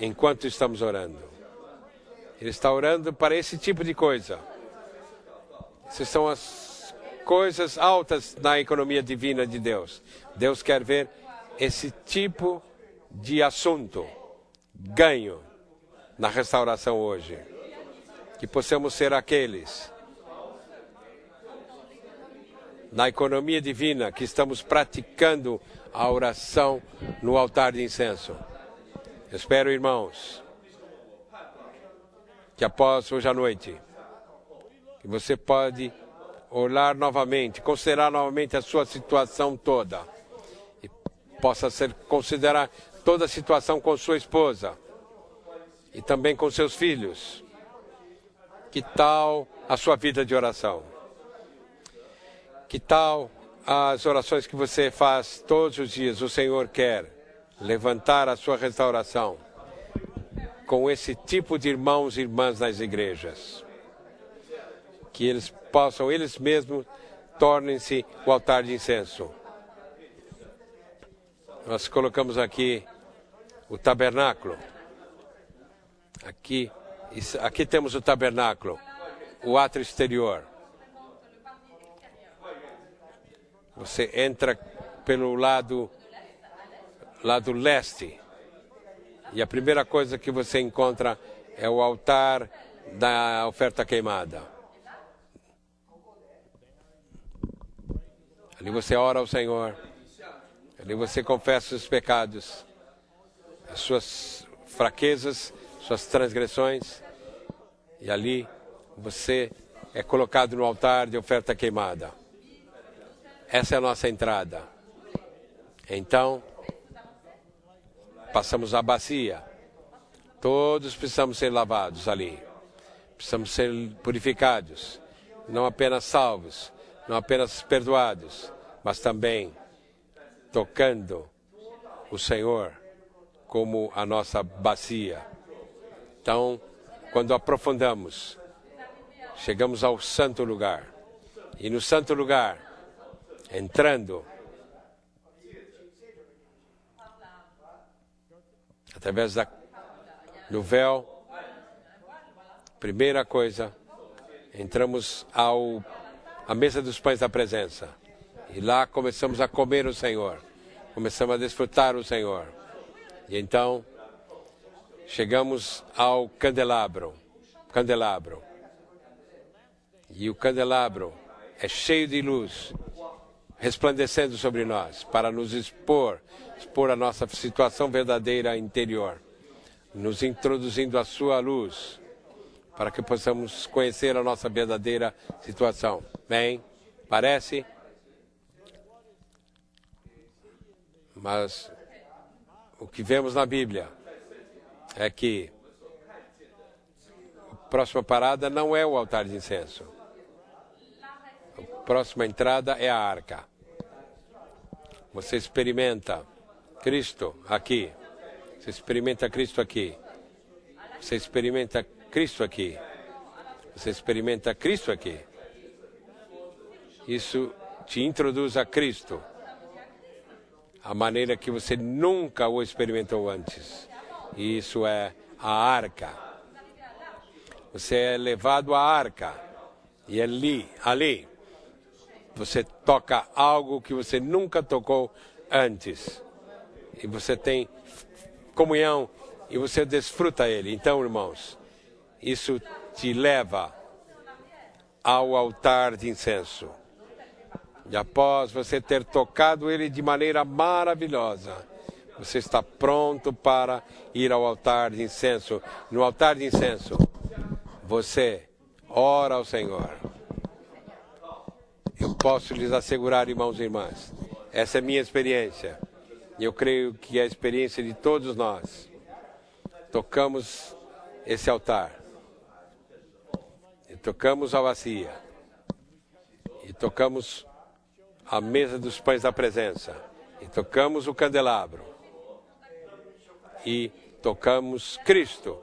enquanto estamos orando. Ele está orando para esse tipo de coisa. Essas são as coisas altas na economia divina de Deus. Deus quer ver esse tipo de assunto ganho na restauração hoje. Que possamos ser aqueles na economia divina que estamos praticando a oração no altar de incenso. Espero, irmãos, que após hoje à noite, que você pode olhar novamente, considerar novamente a sua situação toda. E possa considerar toda a situação com sua esposa e também com seus filhos. Que tal a sua vida de oração? Que tal as orações que você faz todos os dias? O Senhor quer levantar a sua restauração com esse tipo de irmãos e irmãs nas igrejas. Que eles possam, eles mesmos, tornem-se o altar de incenso. Nós colocamos aqui o tabernáculo. Aqui temos o tabernáculo, o átrio exterior. Você entra pelo lado leste. E a primeira coisa que você encontra é o altar da oferta queimada. Ali você ora ao Senhor. Ali você confessa os pecados, as suas fraquezas, suas transgressões. E ali você é colocado no altar de oferta queimada. Essa é a nossa entrada. Então, passamos a bacia. Todos precisamos ser lavados ali. Precisamos ser purificados. Não apenas salvos, não apenas perdoados, mas também tocando o Senhor como a nossa bacia. Então, quando aprofundamos, chegamos ao santo lugar. E no santo lugar, entrando através do véu, primeira coisa, entramos à mesa dos pães da presença. E lá começamos a comer o Senhor. Começamos a desfrutar o Senhor. E então, chegamos ao candelabro. E o candelabro é cheio de luz, resplandecendo sobre nós, para nos expor a nossa situação verdadeira interior, nos introduzindo a sua luz, para que possamos conhecer a nossa verdadeira situação. Bem, parece? Mas o que vemos na Bíblia é que a próxima parada não é o altar de incenso. A próxima entrada é a arca. Você experimenta Cristo aqui. Você experimenta Cristo aqui. Você experimenta Cristo aqui. Você experimenta Cristo aqui. Isso te introduz a Cristo. A maneira que você nunca o experimentou antes. E isso é a arca. Você é levado à arca. E ali, você toca algo que você nunca tocou antes. E você tem comunhão e você desfruta ele. Então, irmãos, isso te leva ao altar de incenso. E após você ter tocado ele de maneira maravilhosa, você está pronto para ir ao altar de incenso. No altar de incenso, você ora ao Senhor. Eu posso lhes assegurar, irmãos e irmãs, essa é minha experiência. E eu creio que é a experiência de todos nós. Tocamos esse altar. E tocamos a bacia. E tocamos a mesa dos pães da presença. E tocamos o candelabro. E tocamos Cristo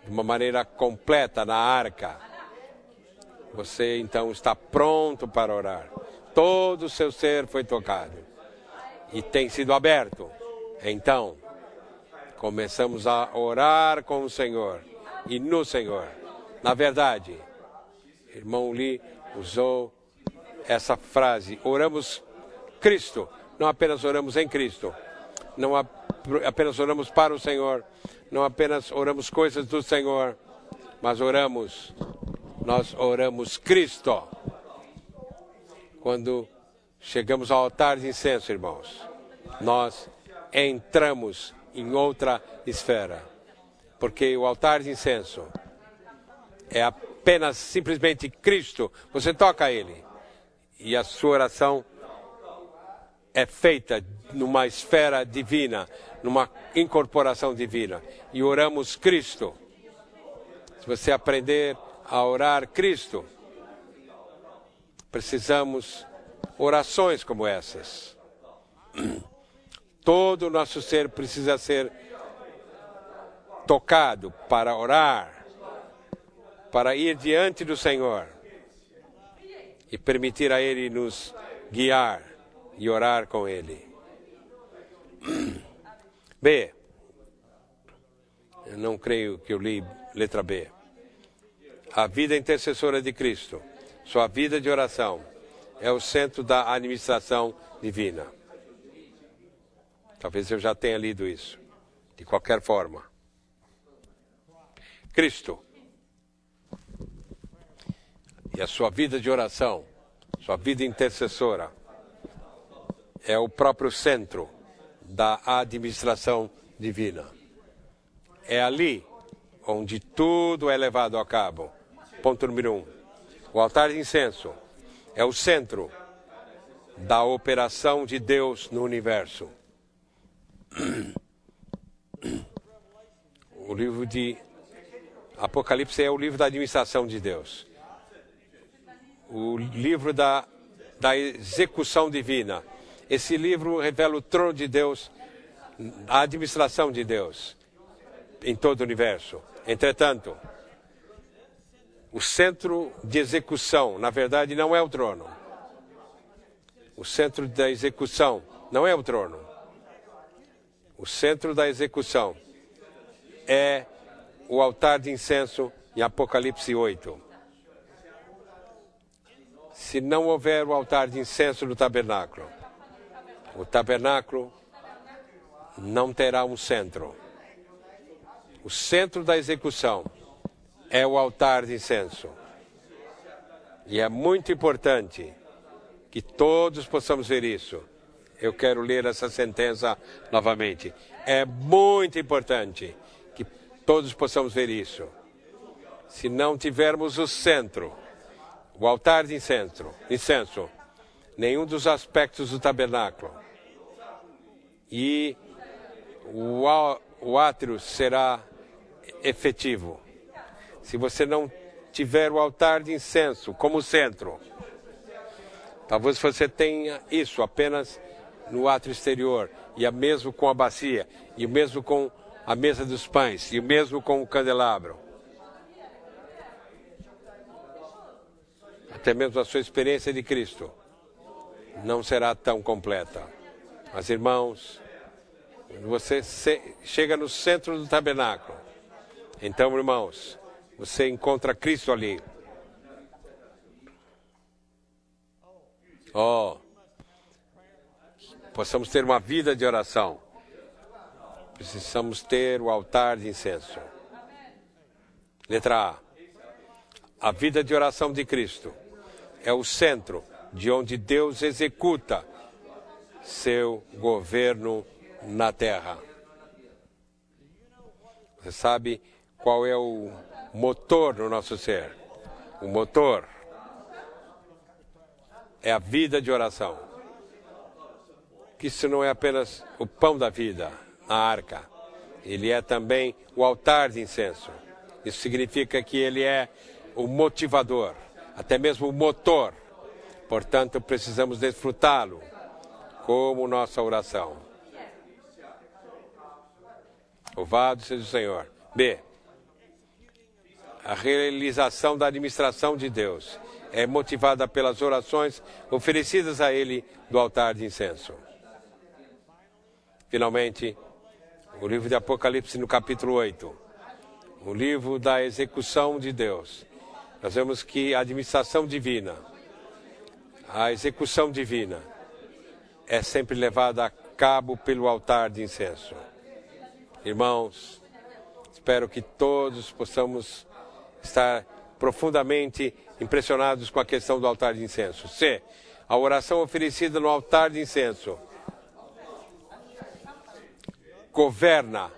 de uma maneira completa na arca. Você então está pronto para orar. Todo o seu ser foi tocado. E tem sido aberto. Então, começamos a orar com o Senhor e no Senhor. Na verdade, irmão Lee usou essa frase, oramos Cristo, não apenas oramos em Cristo, não apenas oramos para o Senhor, não apenas oramos coisas do Senhor, mas nós oramos Cristo. Quando chegamos ao altar de incenso, irmãos, nós entramos em outra esfera, porque o altar de incenso é apenas simplesmente Cristo. Você toca Ele e a sua oração é feita numa esfera divina, numa incorporação divina. E oramos Cristo. Se você aprender a orar Cristo, precisamos orações como essas. Todo o nosso ser precisa ser tocado para orar, para ir diante do Senhor e permitir a Ele nos guiar e orar com Ele. B. Eu não creio que eu li letra B. A vida intercessora de Cristo, sua vida de oração, é o centro da administração divina. Talvez eu já tenha lido isso. De qualquer forma. Cristo e a sua vida de oração, sua vida intercessora, é o próprio centro da administração divina. É ali onde tudo é levado a cabo. Ponto número 1. O altar de incenso é o centro da operação de Deus no universo. O livro de Apocalipse é o livro da administração de Deus. O livro da execução divina. Esse livro revela o trono de Deus, a administração de Deus em todo o universo. Entretanto, o centro de execução, na verdade, não é o trono. O centro da execução não é o trono. O centro da execução é o altar de incenso em Apocalipse 8. Se não houver o altar de incenso no tabernáculo, o tabernáculo não terá um centro. O centro da execução é o altar de incenso. E é muito importante que todos possamos ver isso. Eu quero ler essa sentença novamente. É muito importante que todos possamos ver isso. Se não tivermos o centro, o altar de incenso, nenhum dos aspectos do tabernáculo e o átrio será efetivo. Se você não tiver o altar de incenso como centro, talvez você tenha isso apenas no átrio exterior, e a mesmo com a bacia, e o mesmo com a mesa dos pães, e o mesmo com o candelabro. Até mesmo a sua experiência de Cristo não será tão completa. Mas, irmãos, você chega no centro do tabernáculo. Então, irmãos, você encontra Cristo ali. Possamos ter uma vida de oração. Precisamos ter o altar de incenso. Letra A. A vida de oração de Cristo é o centro de onde Deus executa seu governo na terra. Você sabe qual é o motor no nosso ser? O motor é a vida de oração. Isso não é apenas o pão da vida, a arca. Ele é também o altar de incenso. Isso significa que ele é o motivador, até mesmo o motor. Portanto, precisamos desfrutá-lo como nossa oração. Louvado seja o Senhor. B. A realização da administração de Deus é motivada pelas orações oferecidas a Ele do altar de incenso. Finalmente, o livro de Apocalipse no capítulo 8, o livro da execução de Deus. Nós vemos que a administração divina, A execução divina é sempre levada a cabo pelo altar de incenso. Irmãos, espero que todos possamos estar profundamente impressionados com a questão do altar de incenso. C. A oração oferecida no altar de incenso governa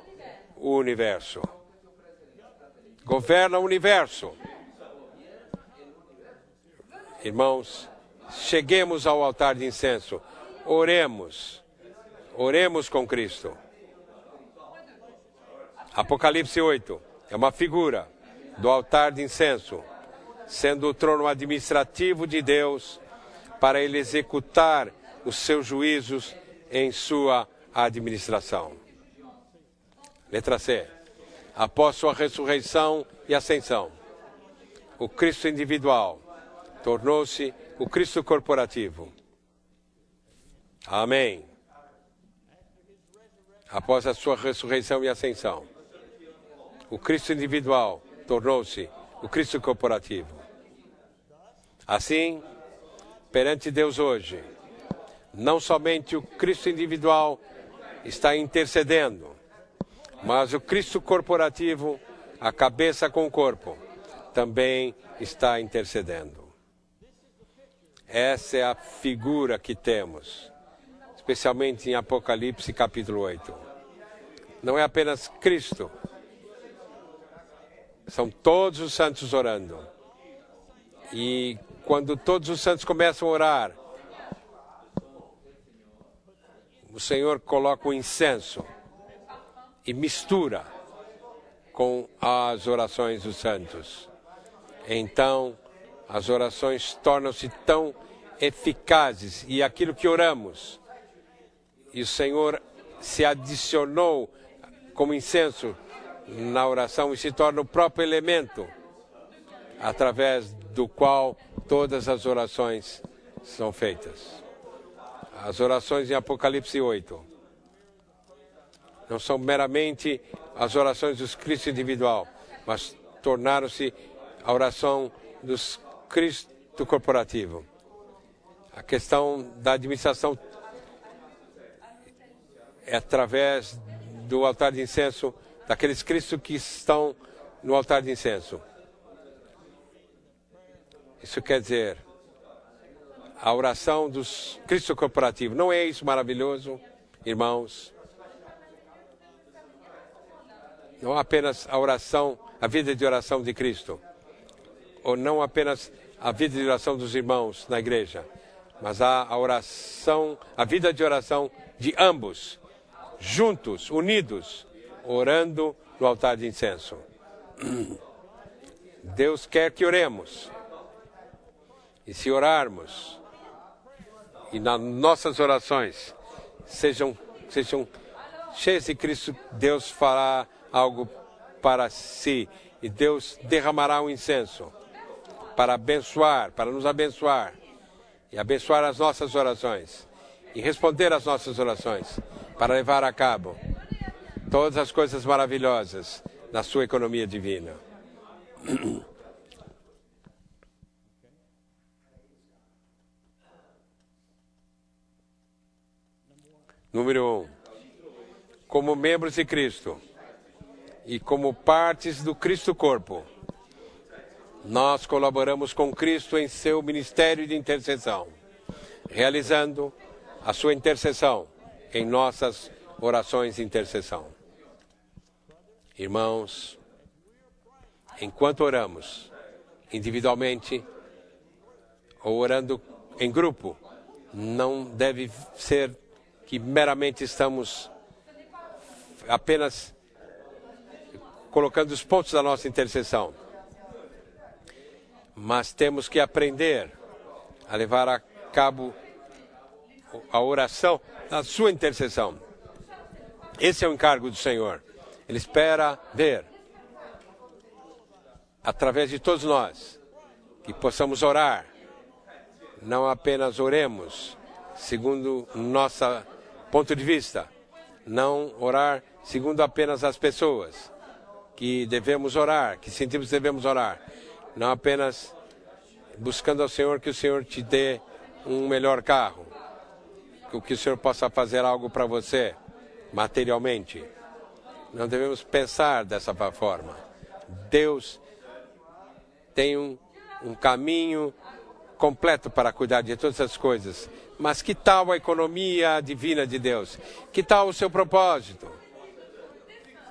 o universo. Governa o universo. Irmãos, cheguemos ao altar de incenso. Oremos. Oremos com Cristo. Apocalipse 8 é uma figura do altar de incenso, sendo o trono administrativo de Deus para ele executar os seus juízos em sua administração. Letra C. Após sua ressurreição e ascensão, o Cristo individual tornou-se o Cristo corporativo. Amém. Após a sua ressurreição e ascensão, o Cristo individual tornou-se o Cristo corporativo. Assim, perante Deus hoje, não somente o Cristo individual está intercedendo, mas o Cristo corporativo, a cabeça com o corpo, também está intercedendo. Essa é a figura que temos, especialmente em Apocalipse capítulo 8. Não é apenas Cristo, são todos os santos orando. E quando todos os santos começam a orar, o Senhor coloca o incenso e mistura com as orações dos santos. Então, as orações tornam-se tão eficazes e aquilo que oramos, e o Senhor se adicionou como incenso na oração e se torna o próprio elemento através do qual todas as orações são feitas. As orações em Apocalipse 8 não são meramente as orações dos Cristo individual, mas tornaram-se a oração dos Cristo corporativo. A questão da administração é através do altar de incenso, daqueles Cristos que estão no altar de incenso. Isso quer dizer, a oração dos Cristo corporativo. Não é isso maravilhoso, irmãos? Não apenas a oração, a vida de oração de Cristo, ou não apenas a vida de oração dos irmãos na igreja, mas a oração, a vida de oração de ambos, juntos, unidos, orando no altar de incenso. Deus quer que oremos. E se orarmos, e nas nossas orações sejam cheias de Cristo, Deus fará algo para si. E Deus derramará um incenso para abençoar, para nos abençoar. E abençoar as nossas orações. E responder às nossas orações. Para levar a cabo todas as coisas maravilhosas da sua economia divina. Número 1. Como membros de Cristo e como partes do Cristo Corpo, nós colaboramos com Cristo em seu ministério de intercessão, realizando a sua intercessão em nossas orações de intercessão. Irmãos, enquanto oramos individualmente ou orando em grupo, não deve ser que meramente estamos apenas colocando os pontos da nossa intercessão. Mas temos que aprender a levar a cabo a oração da sua intercessão. Esse é o encargo do Senhor. Ele espera ver, através de todos nós, que possamos orar. Não apenas oremos segundo nosso ponto de vista. Não orar segundo apenas as pessoas que devemos orar, que sentimos que devemos orar. Não apenas buscando ao Senhor que o Senhor te dê um melhor carro, que o Senhor possa fazer algo para você, materialmente. Não devemos pensar dessa forma. Deus tem um caminho completo para cuidar de todas as coisas. Mas que tal a economia divina de Deus? Que tal o seu propósito?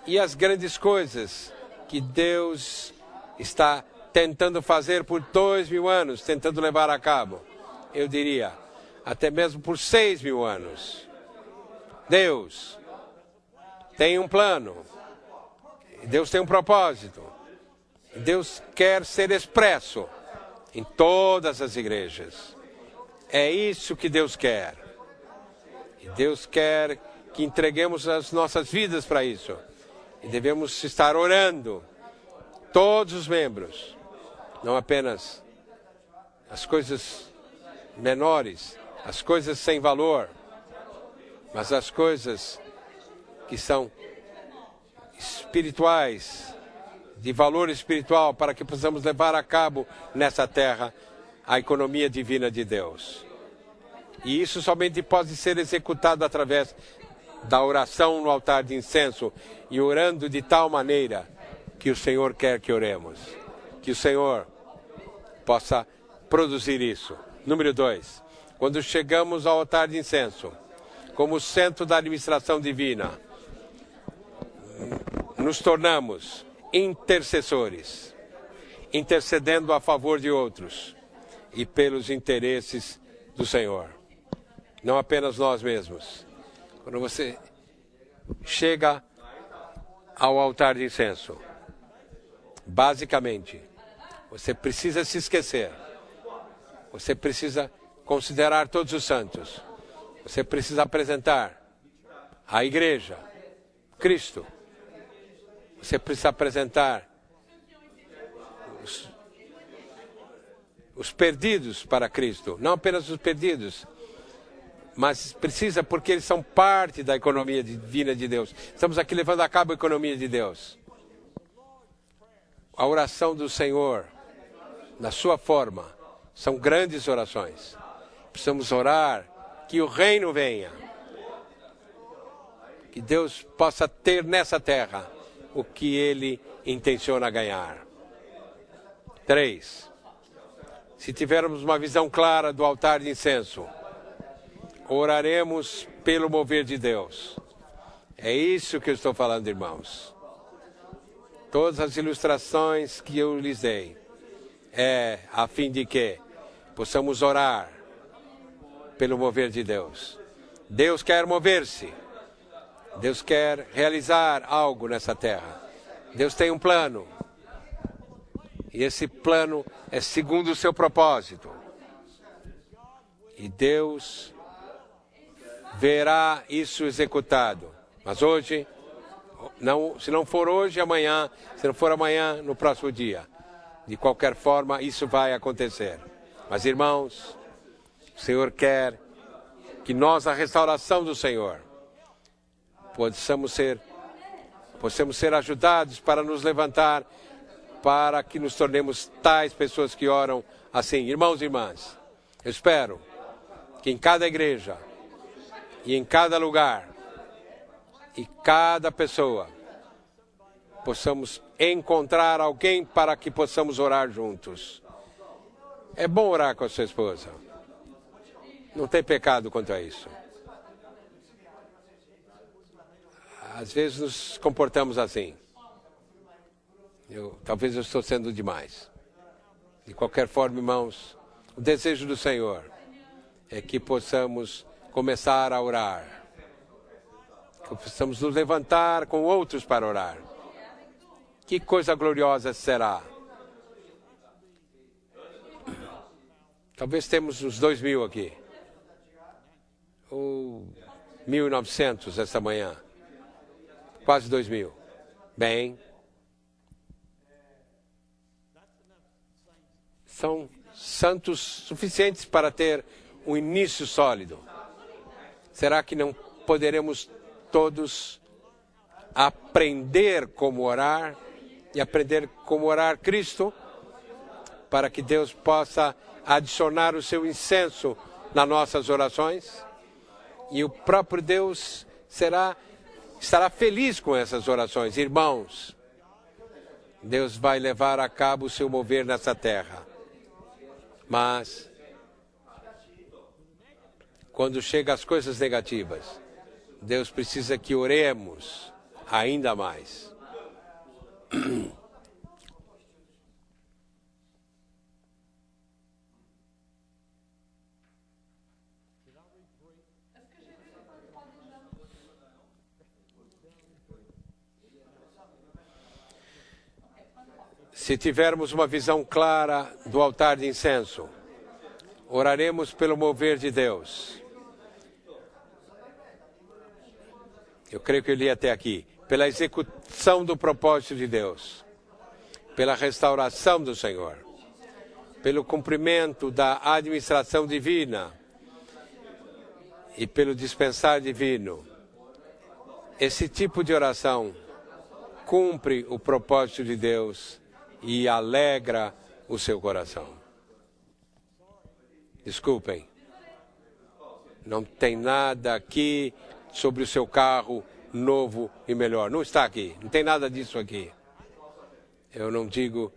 E as grandes coisas que Deus está tentando fazer por 2000 anos, tentando levar a cabo? Eu diria, até mesmo por 6000 anos. Deus tem um plano. Deus tem um propósito. Deus quer ser expresso em todas as igrejas. É isso que Deus quer. E Deus quer que entreguemos as nossas vidas para isso. E devemos estar orando, todos os membros, não apenas as coisas menores, as coisas sem valor, mas as coisas que são espirituais, de valor espiritual, para que possamos levar a cabo nessa terra a economia divina de Deus. E isso somente pode ser executado através da oração no altar de incenso e orando de tal maneira que o Senhor quer que oremos. Que o Senhor possa produzir isso. Número 2. Quando chegamos ao altar de incenso, como centro da administração divina, nos tornamos intercessores, intercedendo a favor de outros e pelos interesses do Senhor. Não apenas nós mesmos. Quando você chega ao altar de incenso, basicamente, você precisa se esquecer. Você precisa considerar todos os santos. Você precisa apresentar a igreja, Cristo. Você precisa apresentar os perdidos para Cristo. Não apenas os perdidos, mas precisa porque eles são parte da economia divina de Deus. Estamos aqui levando a cabo a economia de Deus. A oração do Senhor, na sua forma, são grandes orações. Precisamos orar que o reino venha. Que Deus possa ter nessa terra o que Ele intenciona ganhar. 3. Se tivermos uma visão clara do altar de incenso, oraremos pelo mover de Deus. É isso que eu estou falando, irmãos. Todas as ilustrações que eu lhes dei é a fim de que possamos orar pelo mover de Deus. Deus quer mover-se. Deus quer realizar algo nessa terra. Deus tem um plano. E esse plano é segundo o seu propósito. E Deus verá isso executado. Mas hoje, não, se não for hoje, amanhã. Se não for amanhã, no próximo dia. De qualquer forma, isso vai acontecer. Mas, irmãos, o Senhor quer que nós, a restauração do Senhor, possamos ser ajudados para nos levantar, para que nos tornemos tais pessoas que oram assim. Irmãos e irmãs, eu espero que em cada igreja e em cada lugar e cada pessoa possamos encontrar alguém para que possamos orar juntos. É bom orar com a sua esposa. Não tem pecado quanto a isso. Às vezes nos comportamos assim. Talvez eu estou sendo demais. De qualquer forma, irmãos, o desejo do Senhor é que possamos começar a orar. Que possamos nos levantar com outros para orar. Que coisa gloriosa será. Talvez temos uns 2000 aqui. Ou 1900 essa manhã. Quase 2000. Bem, são santos suficientes para ter um início sólido. Será que não poderemos todos aprender como orar e aprender como orar Cristo, para que Deus possa adicionar o seu incenso nas nossas orações e o próprio Deus estará feliz com essas orações. Irmãos, Deus vai levar a cabo o seu mover nessa terra. Mas, quando chegam as coisas negativas, Deus precisa que oremos ainda mais. Se tivermos uma visão clara do altar de incenso, oraremos pelo mover de Deus. Eu creio que eu li até aqui. Pela execução do propósito de Deus, pela restauração do Senhor, pelo cumprimento da administração divina e pelo dispensar divino. Esse tipo de oração cumpre o propósito de Deus e alegra o seu coração. Desculpem, não tem nada aqui sobre o seu carro novo e melhor. Não está aqui, não tem nada disso aqui. Eu não digo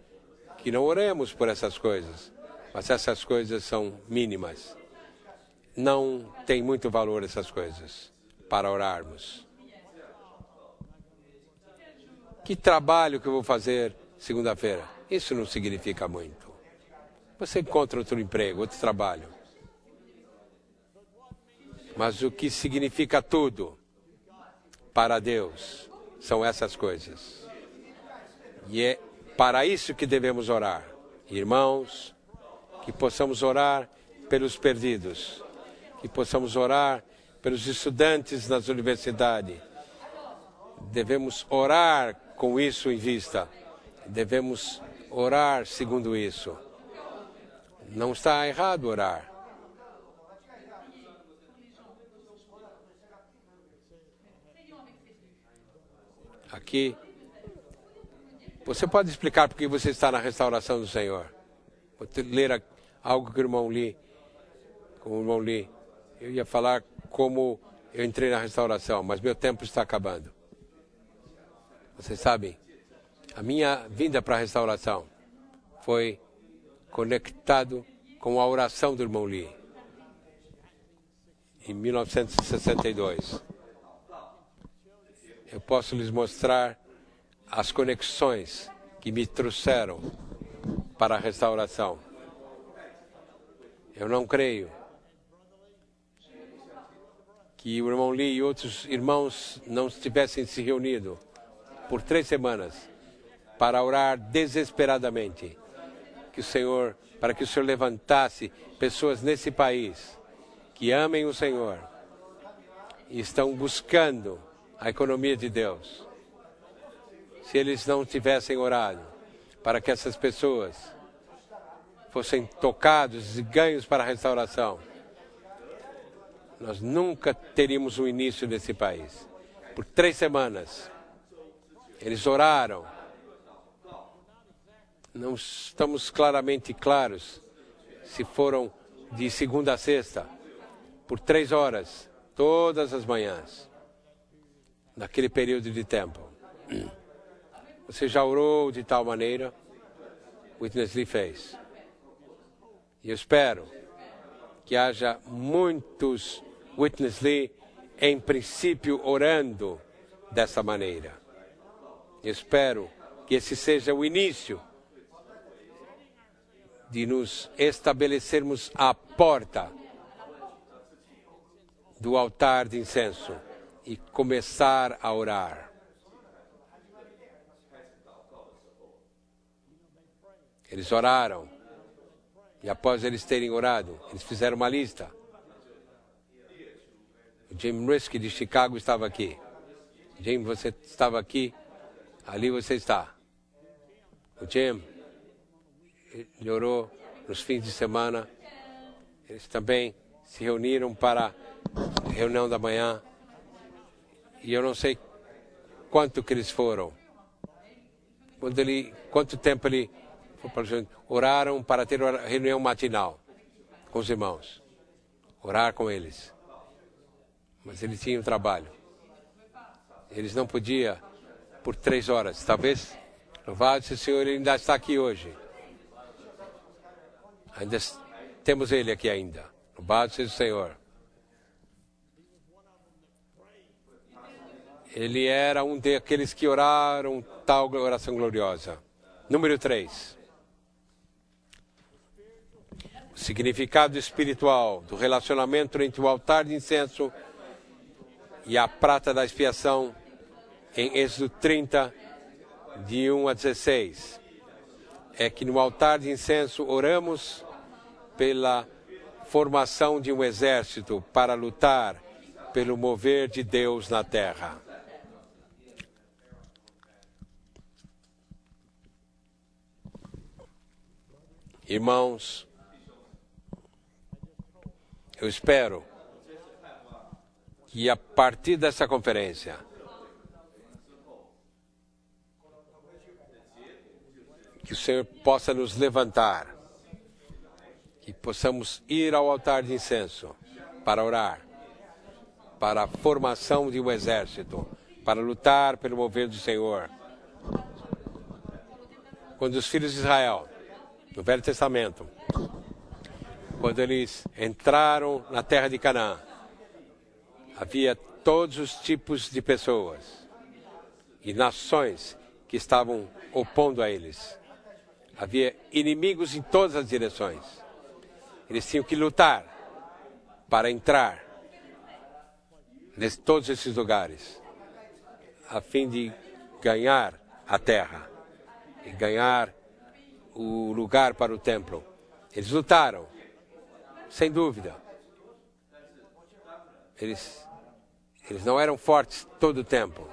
que não oremos por essas coisas, mas essas coisas são mínimas. Não tem muito valor essas coisas para orarmos. Que trabalho que eu vou fazer segunda-feira? Isso não significa muito. Você encontra outro emprego, outro trabalho. Mas o que significa tudo para Deus são essas coisas. E é para isso que devemos orar. Irmãos, que possamos orar pelos perdidos, que possamos orar pelos estudantes nas universidades. Devemos orar com isso em vista. Devemos orar segundo isso. Não está errado orar. Aqui, você pode explicar por que você está na restauração do Senhor? Vou ler algo que o irmão Lee, eu ia falar como eu entrei na restauração, mas meu tempo está acabando. Vocês sabem, a minha vinda para a restauração foi conectado com a oração do irmão Lee, em 1962. Eu posso lhes mostrar as conexões que me trouxeram para a restauração. Eu não creio que o irmão Lee e outros irmãos não tivessem se reunido por 3 semanas para orar desesperadamente para que o Senhor levantasse pessoas nesse país que amem o Senhor e estão buscando a economia de Deus. Se eles não tivessem orado para que essas pessoas fossem tocados e ganhos para a restauração, nós nunca teríamos um início nesse país. Por 3 semanas, eles oraram. Não estamos claramente claros se foram de segunda a sexta, por 3 horas, todas as manhãs, naquele período de tempo. Você já orou de tal maneira? Witness Lee fez. E eu espero que haja muitos Witness Lee, em princípio, orando dessa maneira. Eu espero que esse seja o início de nos estabelecermos à porta do altar de incenso e começar a orar. Eles oraram. E após eles terem orado, eles fizeram uma lista. O Jim Risk de Chicago estava aqui. Jim, você estava aqui. Ali você está. O Jim, ele orou nos fins de semana. Eles também se reuniram para a reunião da manhã. E eu não sei quanto que eles foram. Quanto tempo ele foi para o oraram para ter a reunião matinal com os irmãos. orar com eles. Mas ele tinha um trabalho. Eles não podiam por 3 horas, talvez. Louvado seja o Senhor, ele ainda está aqui hoje. Ainda temos ele aqui ainda. Louvado seja o Senhor. Ele era um daqueles que oraram tal oração gloriosa. Número 3. O significado espiritual do relacionamento entre o altar de incenso e a prata da expiação em Êxodo 30, de 1 a 16. É que no altar de incenso oramos pela formação de um exército para lutar pelo mover de Deus na terra. Irmãos, eu espero que a partir dessa conferência que o Senhor possa nos levantar, que possamos ir ao altar de incenso para orar, para a formação de um exército, para lutar pelo mover do Senhor. Quando os filhos de Israel, no Velho Testamento, quando eles entraram na terra de Canaã, havia todos os tipos de pessoas e nações que estavam opondo a eles. Havia inimigos em todas as direções. Eles tinham que lutar para entrar em todos esses lugares, a fim de ganhar a terra e ganhar o lugar para o templo. Eles lutaram, sem dúvida. Eles não eram fortes todo o tempo.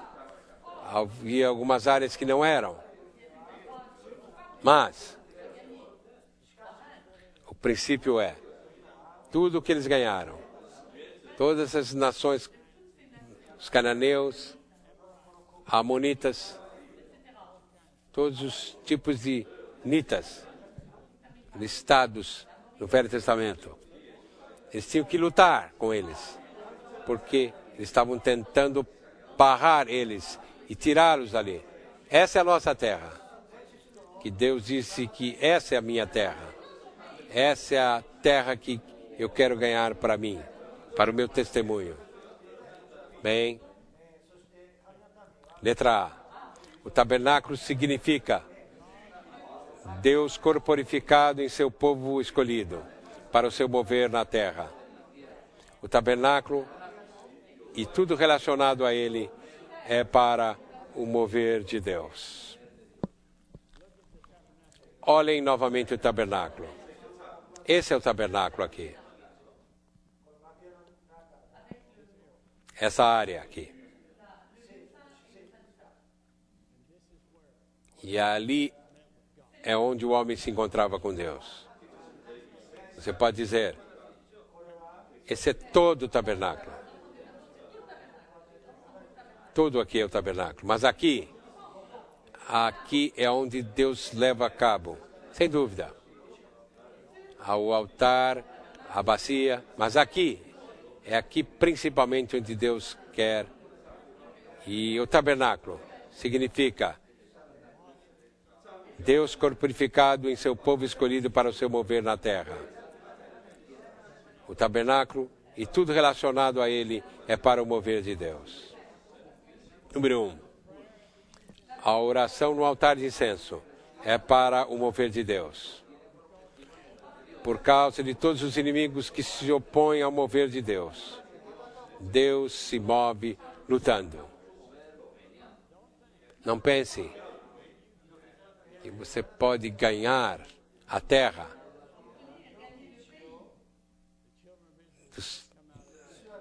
Havia algumas áreas que não eram. Mas o princípio é, tudo o que eles ganharam, todas as nações, os cananeus, amonitas, todos os tipos de nitas listados no Velho Testamento, eles tinham que lutar com eles, porque eles estavam tentando barrar eles e tirá-los dali. Essa é a nossa terra. Que Deus disse que essa é a minha terra. Essa é a terra que eu quero ganhar para mim, para o meu testemunho. Bem, letra A. O tabernáculo significa Deus corporificado em seu povo escolhido, para o seu mover na terra. O tabernáculo e tudo relacionado a ele é para o mover de Deus. Olhem novamente o tabernáculo. Esse é o tabernáculo aqui. Essa área aqui. E ali é onde o homem se encontrava com Deus. Você pode dizer, esse é todo o tabernáculo. Tudo aqui é o tabernáculo. Mas aqui é onde Deus leva a cabo, sem dúvida, ao altar, a bacia, mas é aqui principalmente onde Deus quer. E o tabernáculo significa Deus corporificado em seu povo escolhido para o seu mover na terra. O tabernáculo e tudo relacionado a ele é para o mover de Deus. Número 1. A oração no altar de incenso é para o mover de Deus. Por causa de todos os inimigos que se opõem ao mover de Deus, Deus se move lutando. Não pense que você pode ganhar a terra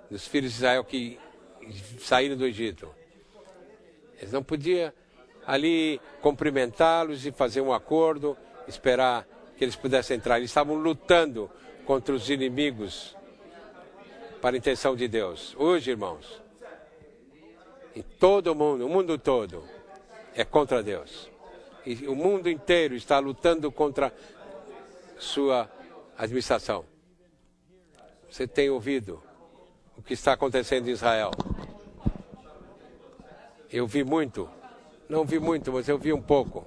dos filhos de Israel que saíram do Egito. Eles não podiam ali cumprimentá-los e fazer um acordo, esperar que eles pudessem entrar. Eles estavam lutando contra os inimigos para a intenção de Deus. Hoje, irmãos, em todo o mundo todo é contra Deus. E o mundo inteiro está lutando contra sua administração. Você tem ouvido o que está acontecendo em Israel? Eu vi muito. Não vi muito, mas eu vi um pouco.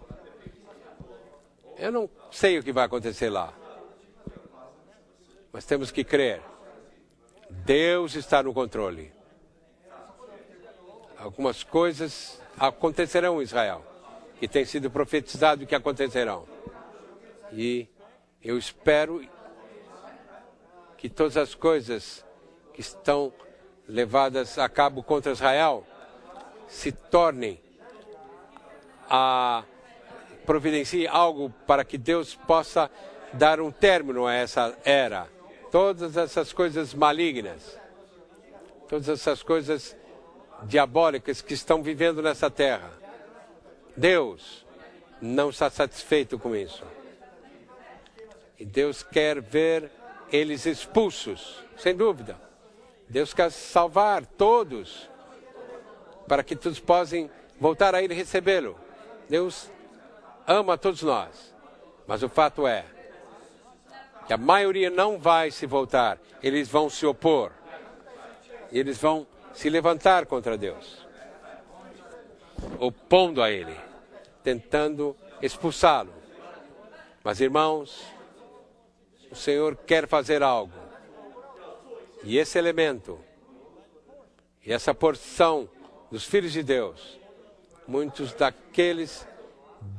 Eu não sei o que vai acontecer lá. Mas temos que crer. Deus está no controle. Algumas coisas acontecerão em Israel, que tem sido profetizado que acontecerão. E eu espero que todas as coisas que estão levadas a cabo contra Israel se tornem providencie algo para que Deus possa dar um término a essa era. Todas essas coisas malignas, todas essas coisas diabólicas que estão vivendo nessa terra. Deus não está satisfeito com isso. E Deus quer ver eles expulsos, sem dúvida. Deus quer salvar todos, para que todos possam voltar a ir recebê-lo. Deus ama todos nós, mas o fato é que a maioria não vai se voltar, eles vão se opor, eles vão se levantar contra Deus, opondo a Ele, tentando expulsá-lo. Mas, irmãos, o Senhor quer fazer algo, e esse elemento, e essa porção dos filhos de Deus, muitos daqueles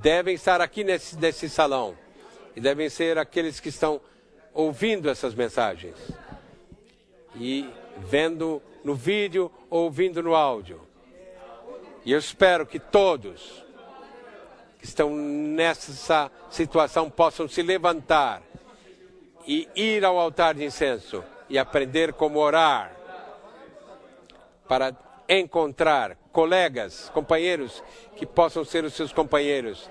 devem estar aqui nesse salão, e devem ser aqueles que estão ouvindo essas mensagens, e vendo no vídeo ou ouvindo no áudio. E eu espero que todos que estão nessa situação possam se levantar e ir ao altar de incenso e aprender como orar, para encontrar colegas, companheiros que possam ser os seus companheiros,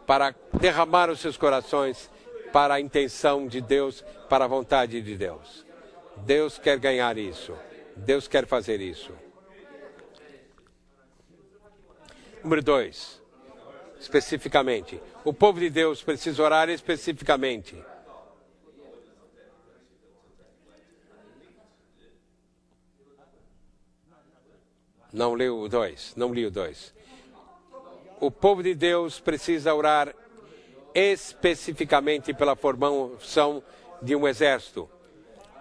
para derramar os seus corações para a intenção de Deus, para a vontade de Deus. Deus quer ganhar isso. Deus quer fazer isso. Número 2. Especificamente. O povo de Deus precisa orar especificamente. Não li o 2. O povo de Deus precisa orar especificamente pela formação de um exército,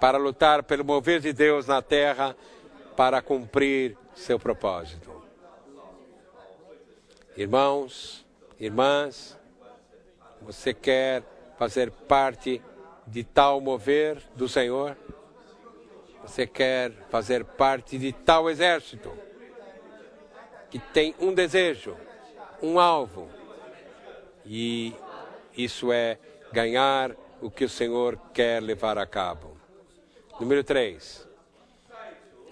para lutar pelo mover de Deus na terra, para cumprir seu propósito. Irmãos, irmãs, você quer fazer parte de tal mover do Senhor? Você quer fazer parte de tal exército que tem um desejo, um alvo, e isso é ganhar o que o Senhor quer levar a cabo. Número 3.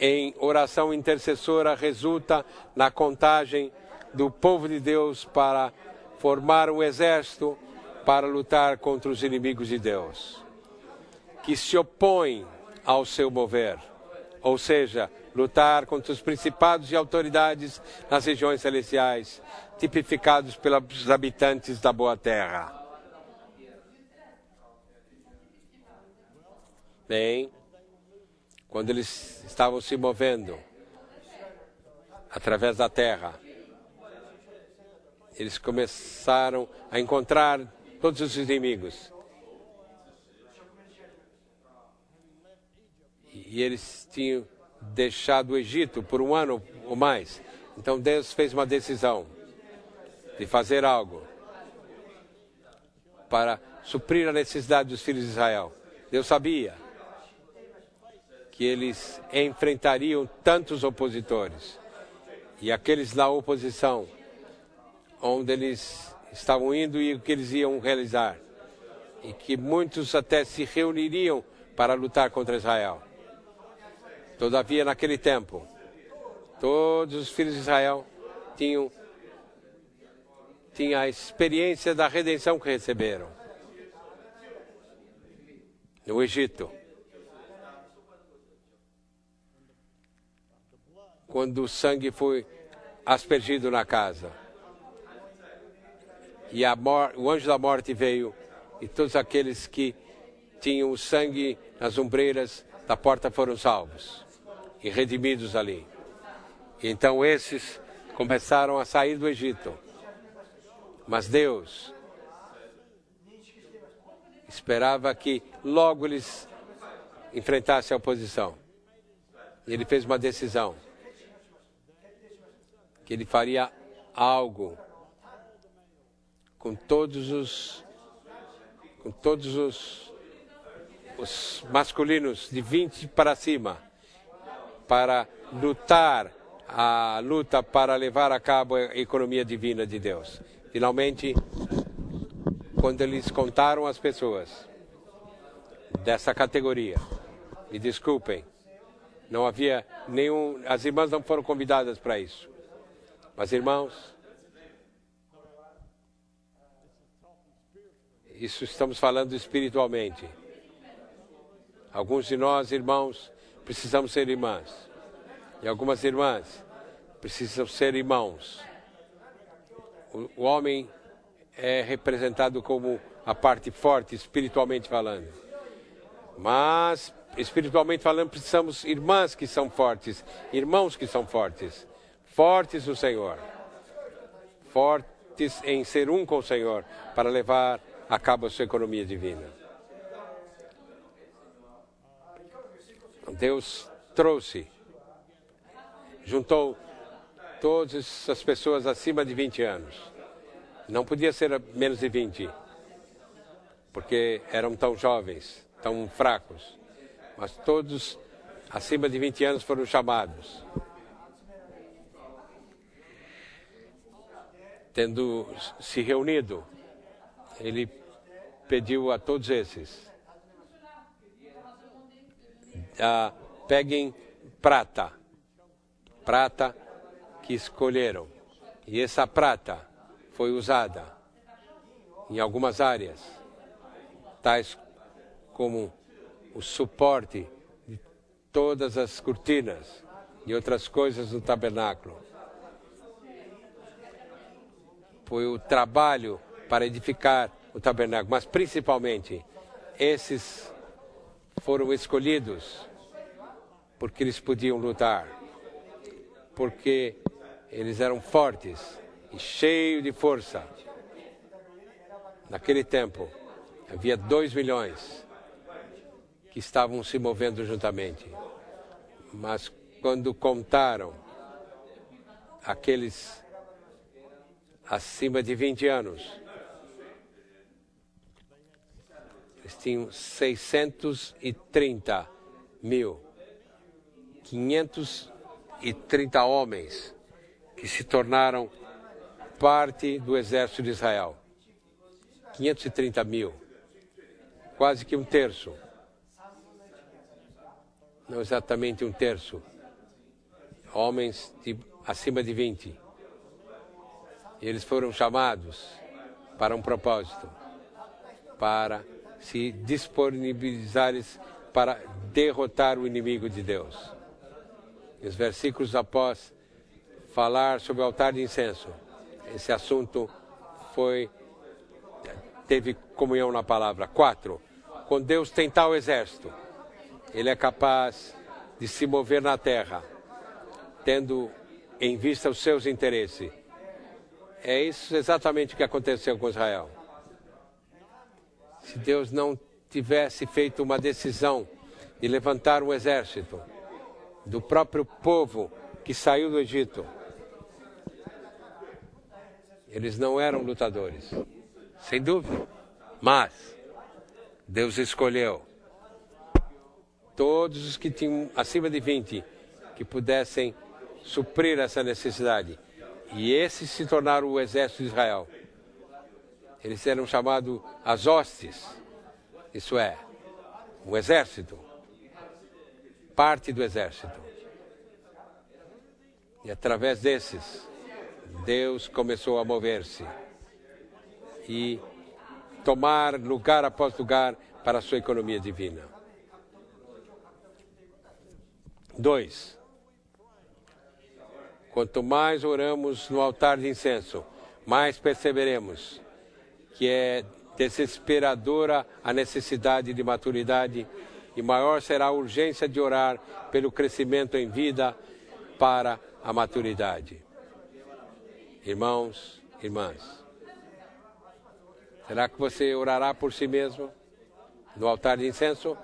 Em oração intercessora resulta na contagem do povo de Deus para formar um exército para lutar contra os inimigos de Deus, que se opõem ao seu mover, ou seja, lutar contra os principados e autoridades nas regiões celestiais, tipificados pelos habitantes da boa terra. Bem, quando eles estavam se movendo através da terra, eles começaram a encontrar todos os inimigos. E eles tinham deixado o Egito por um ano ou mais. Então Deus fez uma decisão de fazer algo para suprir a necessidade dos filhos de Israel. Deus sabia que eles enfrentariam tantos opositores, e aqueles na oposição, onde eles estavam indo e o que eles iam realizar, e que muitos até se reuniriam para lutar contra Israel. Todavia, naquele tempo, todos os filhos de Israel tinham a experiência da redenção que receberam no Egito. Quando o sangue foi aspergido na casa. E o anjo da morte veio, e todos aqueles que tinham o sangue nas ombreiras da porta foram salvos e redimidos ali. E então esses começaram a sair do Egito. Mas Deus esperava que logo eles enfrentassem a oposição. E Ele fez uma decisão. Que Ele faria algo com todos os masculinos de 20 para cima, para lutar a luta para levar a cabo a economia divina de Deus. Finalmente, quando eles contaram as pessoas dessa categoria, me desculpem, não havia nenhum, as irmãs não foram convidadas para isso. Mas irmãos, isso estamos falando espiritualmente. Alguns de nós, irmãos, precisamos ser irmãs. E algumas irmãs precisam ser irmãos. O homem é representado como a parte forte, espiritualmente falando. Mas, espiritualmente falando, precisamos de irmãs que são fortes, irmãos que são fortes. Fortes no Senhor. Fortes em ser um com o Senhor, para levar a cabo a sua economia divina. Deus trouxe, juntou todas as pessoas acima de 20 anos. Não podia ser menos de 20, porque eram tão jovens, tão fracos. Mas todos acima de 20 anos foram chamados. Tendo se reunido, Ele pediu a todos esses: peguem prata que escolheram. E essa prata foi usada em algumas áreas, tais como o suporte de todas as cortinas e outras coisas do tabernáculo. Foi o trabalho para edificar o tabernáculo, mas principalmente esses foram escolhidos porque eles podiam lutar, porque eles eram fortes e cheios de força. Naquele tempo, havia 2 milhões que estavam se movendo juntamente. Mas quando contaram aqueles acima de 20 anos, eles tinham 630 mil. 530 homens que se tornaram parte do exército de Israel. 530 mil. Quase que um terço. Não exatamente um terço. Homens acima de 20. E eles foram chamados para um propósito. Para se disponibilizarem para derrotar o inimigo de Deus. Os versículos após falar sobre o altar de incenso, esse assunto teve comunhão na palavra. 4. Quando Deus tem tal exército, Ele é capaz de se mover na terra, tendo em vista os seus interesses. É isso exatamente o que aconteceu com Israel. Se Deus não tivesse feito uma decisão de levantar um exército do próprio povo que saiu do Egito, eles não eram lutadores, sem dúvida. Mas Deus escolheu todos os que tinham acima de 20 que pudessem suprir essa necessidade. E esses se tornaram o exército de Israel. Eles eram chamados as hostes, isso é, um exército, parte do exército. E através desses, Deus começou a mover-se e tomar lugar após lugar para a sua economia divina. 2. Quanto mais oramos no altar de incenso, mais perceberemos que é desesperadora a necessidade de maturidade e maior será a urgência de orar pelo crescimento em vida para a maturidade. Irmãos, irmãs, será que você orará por si mesmo no altar de incenso?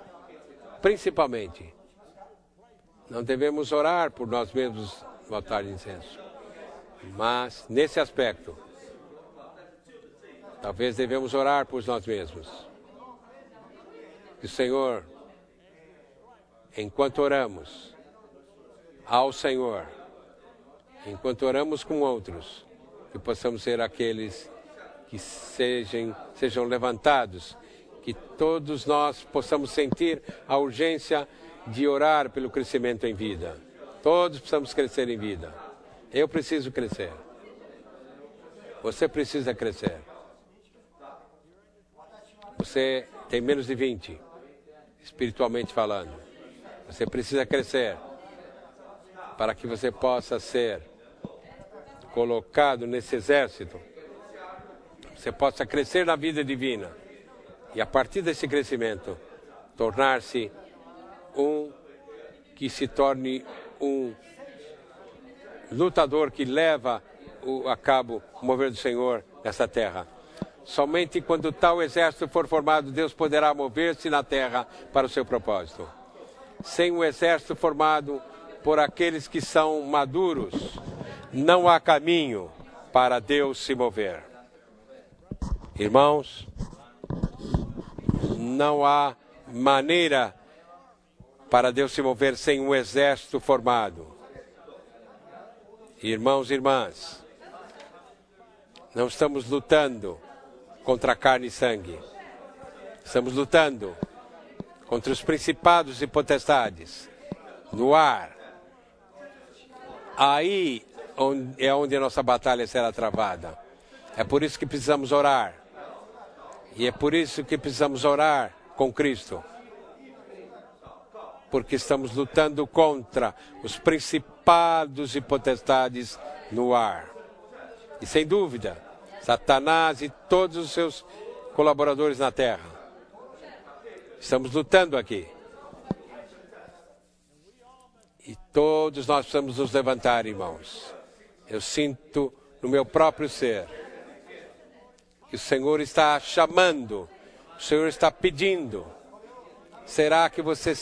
Principalmente, não devemos orar por nós mesmos no altar de incenso, mas nesse aspecto, talvez devemos orar por nós mesmos. Que o Senhor, enquanto oramos ao Senhor, enquanto oramos com outros, que possamos ser aqueles que sejam levantados, que todos nós possamos sentir a urgência de orar pelo crescimento em vida. Todos precisamos crescer em vida. Eu preciso crescer. Você precisa crescer. Você tem menos de 20, espiritualmente falando. Você precisa crescer para que você possa ser colocado nesse exército. Você possa crescer na vida divina. E a partir desse crescimento, tornar-se que se torne um lutador que leva a cabo o mover do Senhor nessa terra. Somente quando tal exército for formado, Deus poderá mover-se na terra para o seu propósito. Sem um exército formado por aqueles que são maduros, não há caminho para Deus se mover. Irmãos, não há maneira para Deus se mover sem um exército formado. Irmãos e irmãs, não estamos lutando contra carne e sangue. Estamos lutando contra os principados e potestades no ar. Aí é onde a nossa batalha será travada. É por isso que precisamos orar. E é por isso que precisamos orar com Cristo. Porque estamos lutando contra os principados e potestades no ar. E sem dúvida, Satanás e todos os seus colaboradores na terra. Estamos lutando aqui. E todos nós precisamos nos levantar, irmãos. Eu sinto no meu próprio ser que o Senhor está chamando, o Senhor está pedindo. Será que você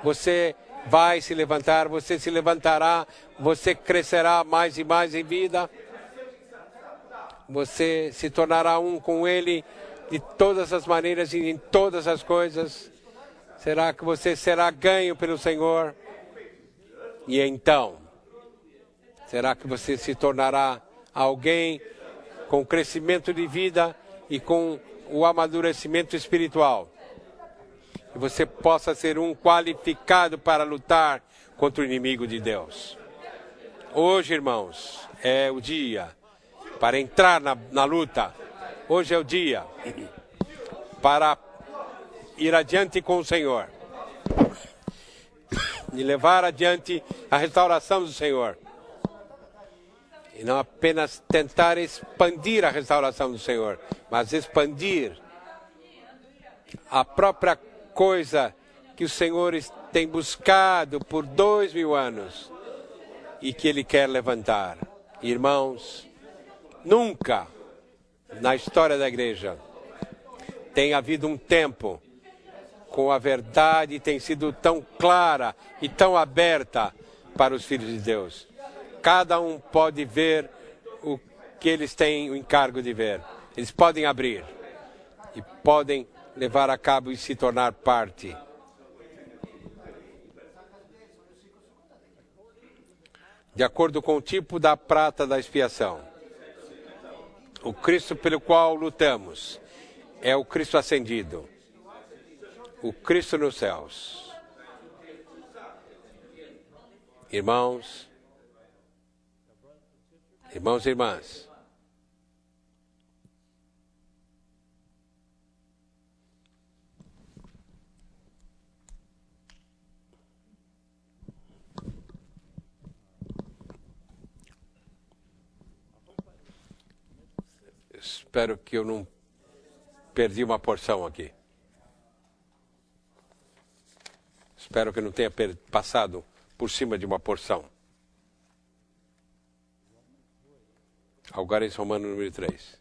você vai se levantar, você se levantará, você crescerá mais e mais em vida? Você se tornará um com Ele de todas as maneiras e em todas as coisas? Será que você será ganho pelo Senhor? E então, será que você se tornará alguém com crescimento de vida e com o amadurecimento espiritual? Que você possa ser um qualificado para lutar contra o inimigo de Deus. Hoje, irmãos, é o dia para entrar na luta. Hoje é o dia para ir adiante com o Senhor e levar adiante a restauração do Senhor. E não apenas tentar expandir a restauração do Senhor, mas expandir a própria coisa que o Senhor tem buscado por 2000 anos e que Ele quer levantar. Irmãos, nunca na história da igreja tem havido um tempo com a verdade tem sido tão clara e tão aberta para os filhos de Deus. Cada um pode ver o que eles têm o encargo de ver. Eles podem abrir e podem levar a cabo e se tornar parte. De acordo com o tipo da prata da expiação. O Cristo pelo qual lutamos é o Cristo ascendido. O Cristo nos céus. Irmãos, irmãos e irmãs, espero que eu não perdi uma porção aqui. Espero que não tenha passado por cima de uma porção. Algares Romano número 3.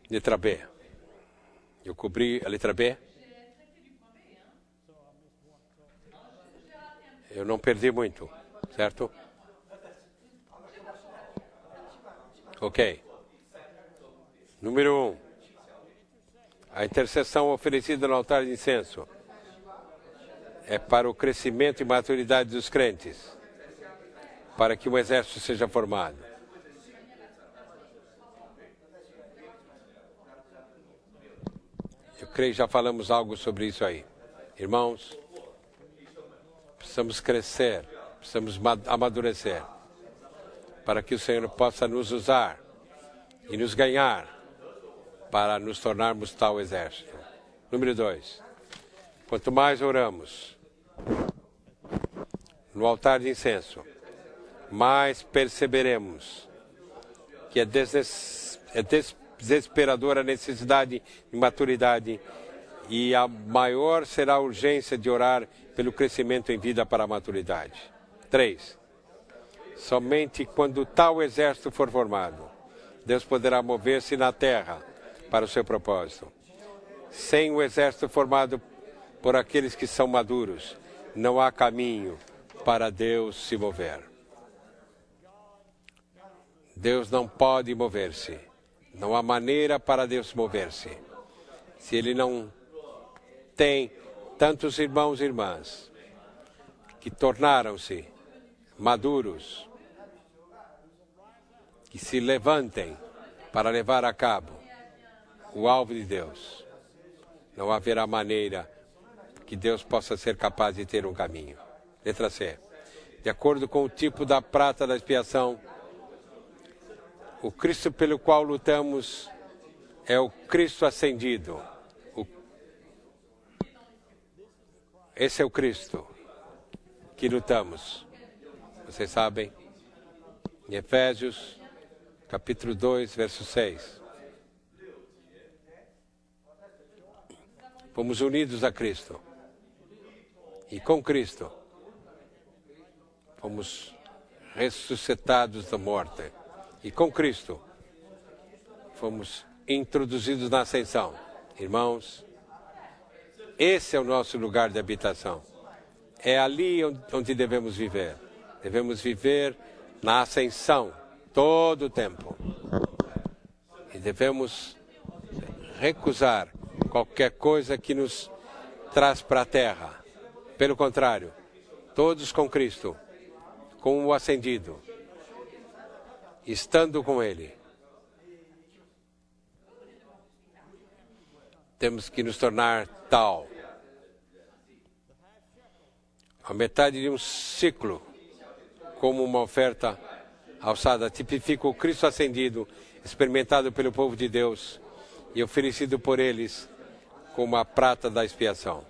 Letra B. Eu cobri a letra B. Eu não perdi muito, certo? Ok. Número 1. A intercessão oferecida no altar de incenso é para o crescimento e maturidade dos crentes, para que um exército seja formado. Eu creio que já falamos algo sobre isso aí. Irmãos, precisamos crescer, precisamos amadurecer, para que o Senhor possa nos usar e nos ganhar para nos tornarmos tal exército. Número 2. Quanto mais oramos no altar de incenso, mais perceberemos que é desesperadora a necessidade de maturidade e a maior será a urgência de orar pelo crescimento em vida para a maturidade. 3. Somente quando tal exército for formado, Deus poderá mover-se na terra para o seu propósito. Sem o exército formado por aqueles que são maduros, não há caminho para Deus se mover. Deus não pode mover-se. Não há maneira para Deus mover-se. Se Ele não tem tantos irmãos e irmãs que tornaram-se maduros, que se levantem para levar a cabo o alvo de Deus, não haverá maneira que Deus possa ser capaz de ter um caminho. Letra C. De acordo com o tipo da prata da expiação, o Cristo pelo qual lutamos é o Cristo ascendido. Esse é o Cristo que lutamos. Vocês sabem, em Efésios, capítulo 2, verso 6. Fomos unidos a Cristo. E com Cristo, fomos ressuscitados da morte. E com Cristo, fomos introduzidos na ascensão. Irmãos, esse é o nosso lugar de habitação. É ali onde devemos viver. Devemos viver na ascensão todo o tempo. E devemos recusar qualquer coisa que nos traz para a terra. Pelo contrário, todos com Cristo, com o ascendido, estando com Ele, temos que nos tornar tal. A metade de um ciclo, como uma oferta alçada, tipifica o Cristo ascendido, experimentado pelo povo de Deus e oferecido por eles como a prata da expiação.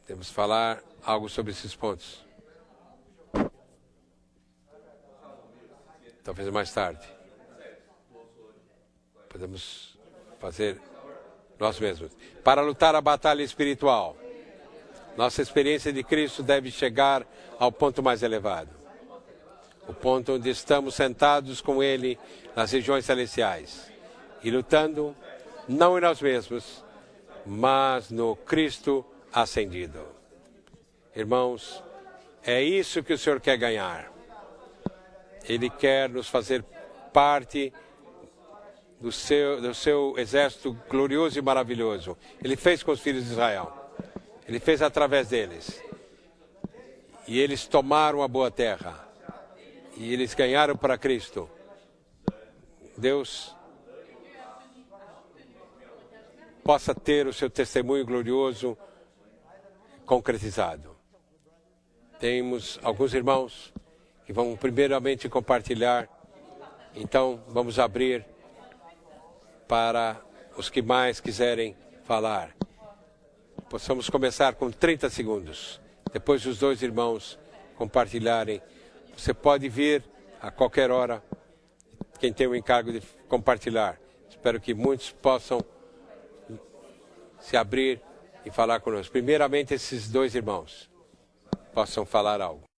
Temos que falar algo sobre esses pontos. Talvez mais tarde. Podemos fazer nós mesmos. Para lutar a batalha espiritual, nossa experiência de Cristo deve chegar ao ponto mais elevado. O ponto onde estamos sentados com Ele nas regiões celestiais. E lutando, não em nós mesmos, mas no Cristo ascendido. Irmãos, é isso que o Senhor quer ganhar. Ele quer nos fazer parte do seu exército glorioso e maravilhoso. Ele fez com os filhos de Israel. Ele fez através deles. E eles tomaram a boa terra. E eles ganharam para Cristo. Deus possa ter o seu testemunho glorioso concretizado. Temos alguns irmãos que vão primeiramente compartilhar. Então, vamos abrir para os que mais quiserem falar. Possamos começar com 30 segundos. Depois dos dois irmãos compartilharem, você pode vir a qualquer hora, quem tem o encargo de compartilhar. Espero que muitos possam se abrir e falar conosco. Primeiramente, esses dois irmãos possam falar algo.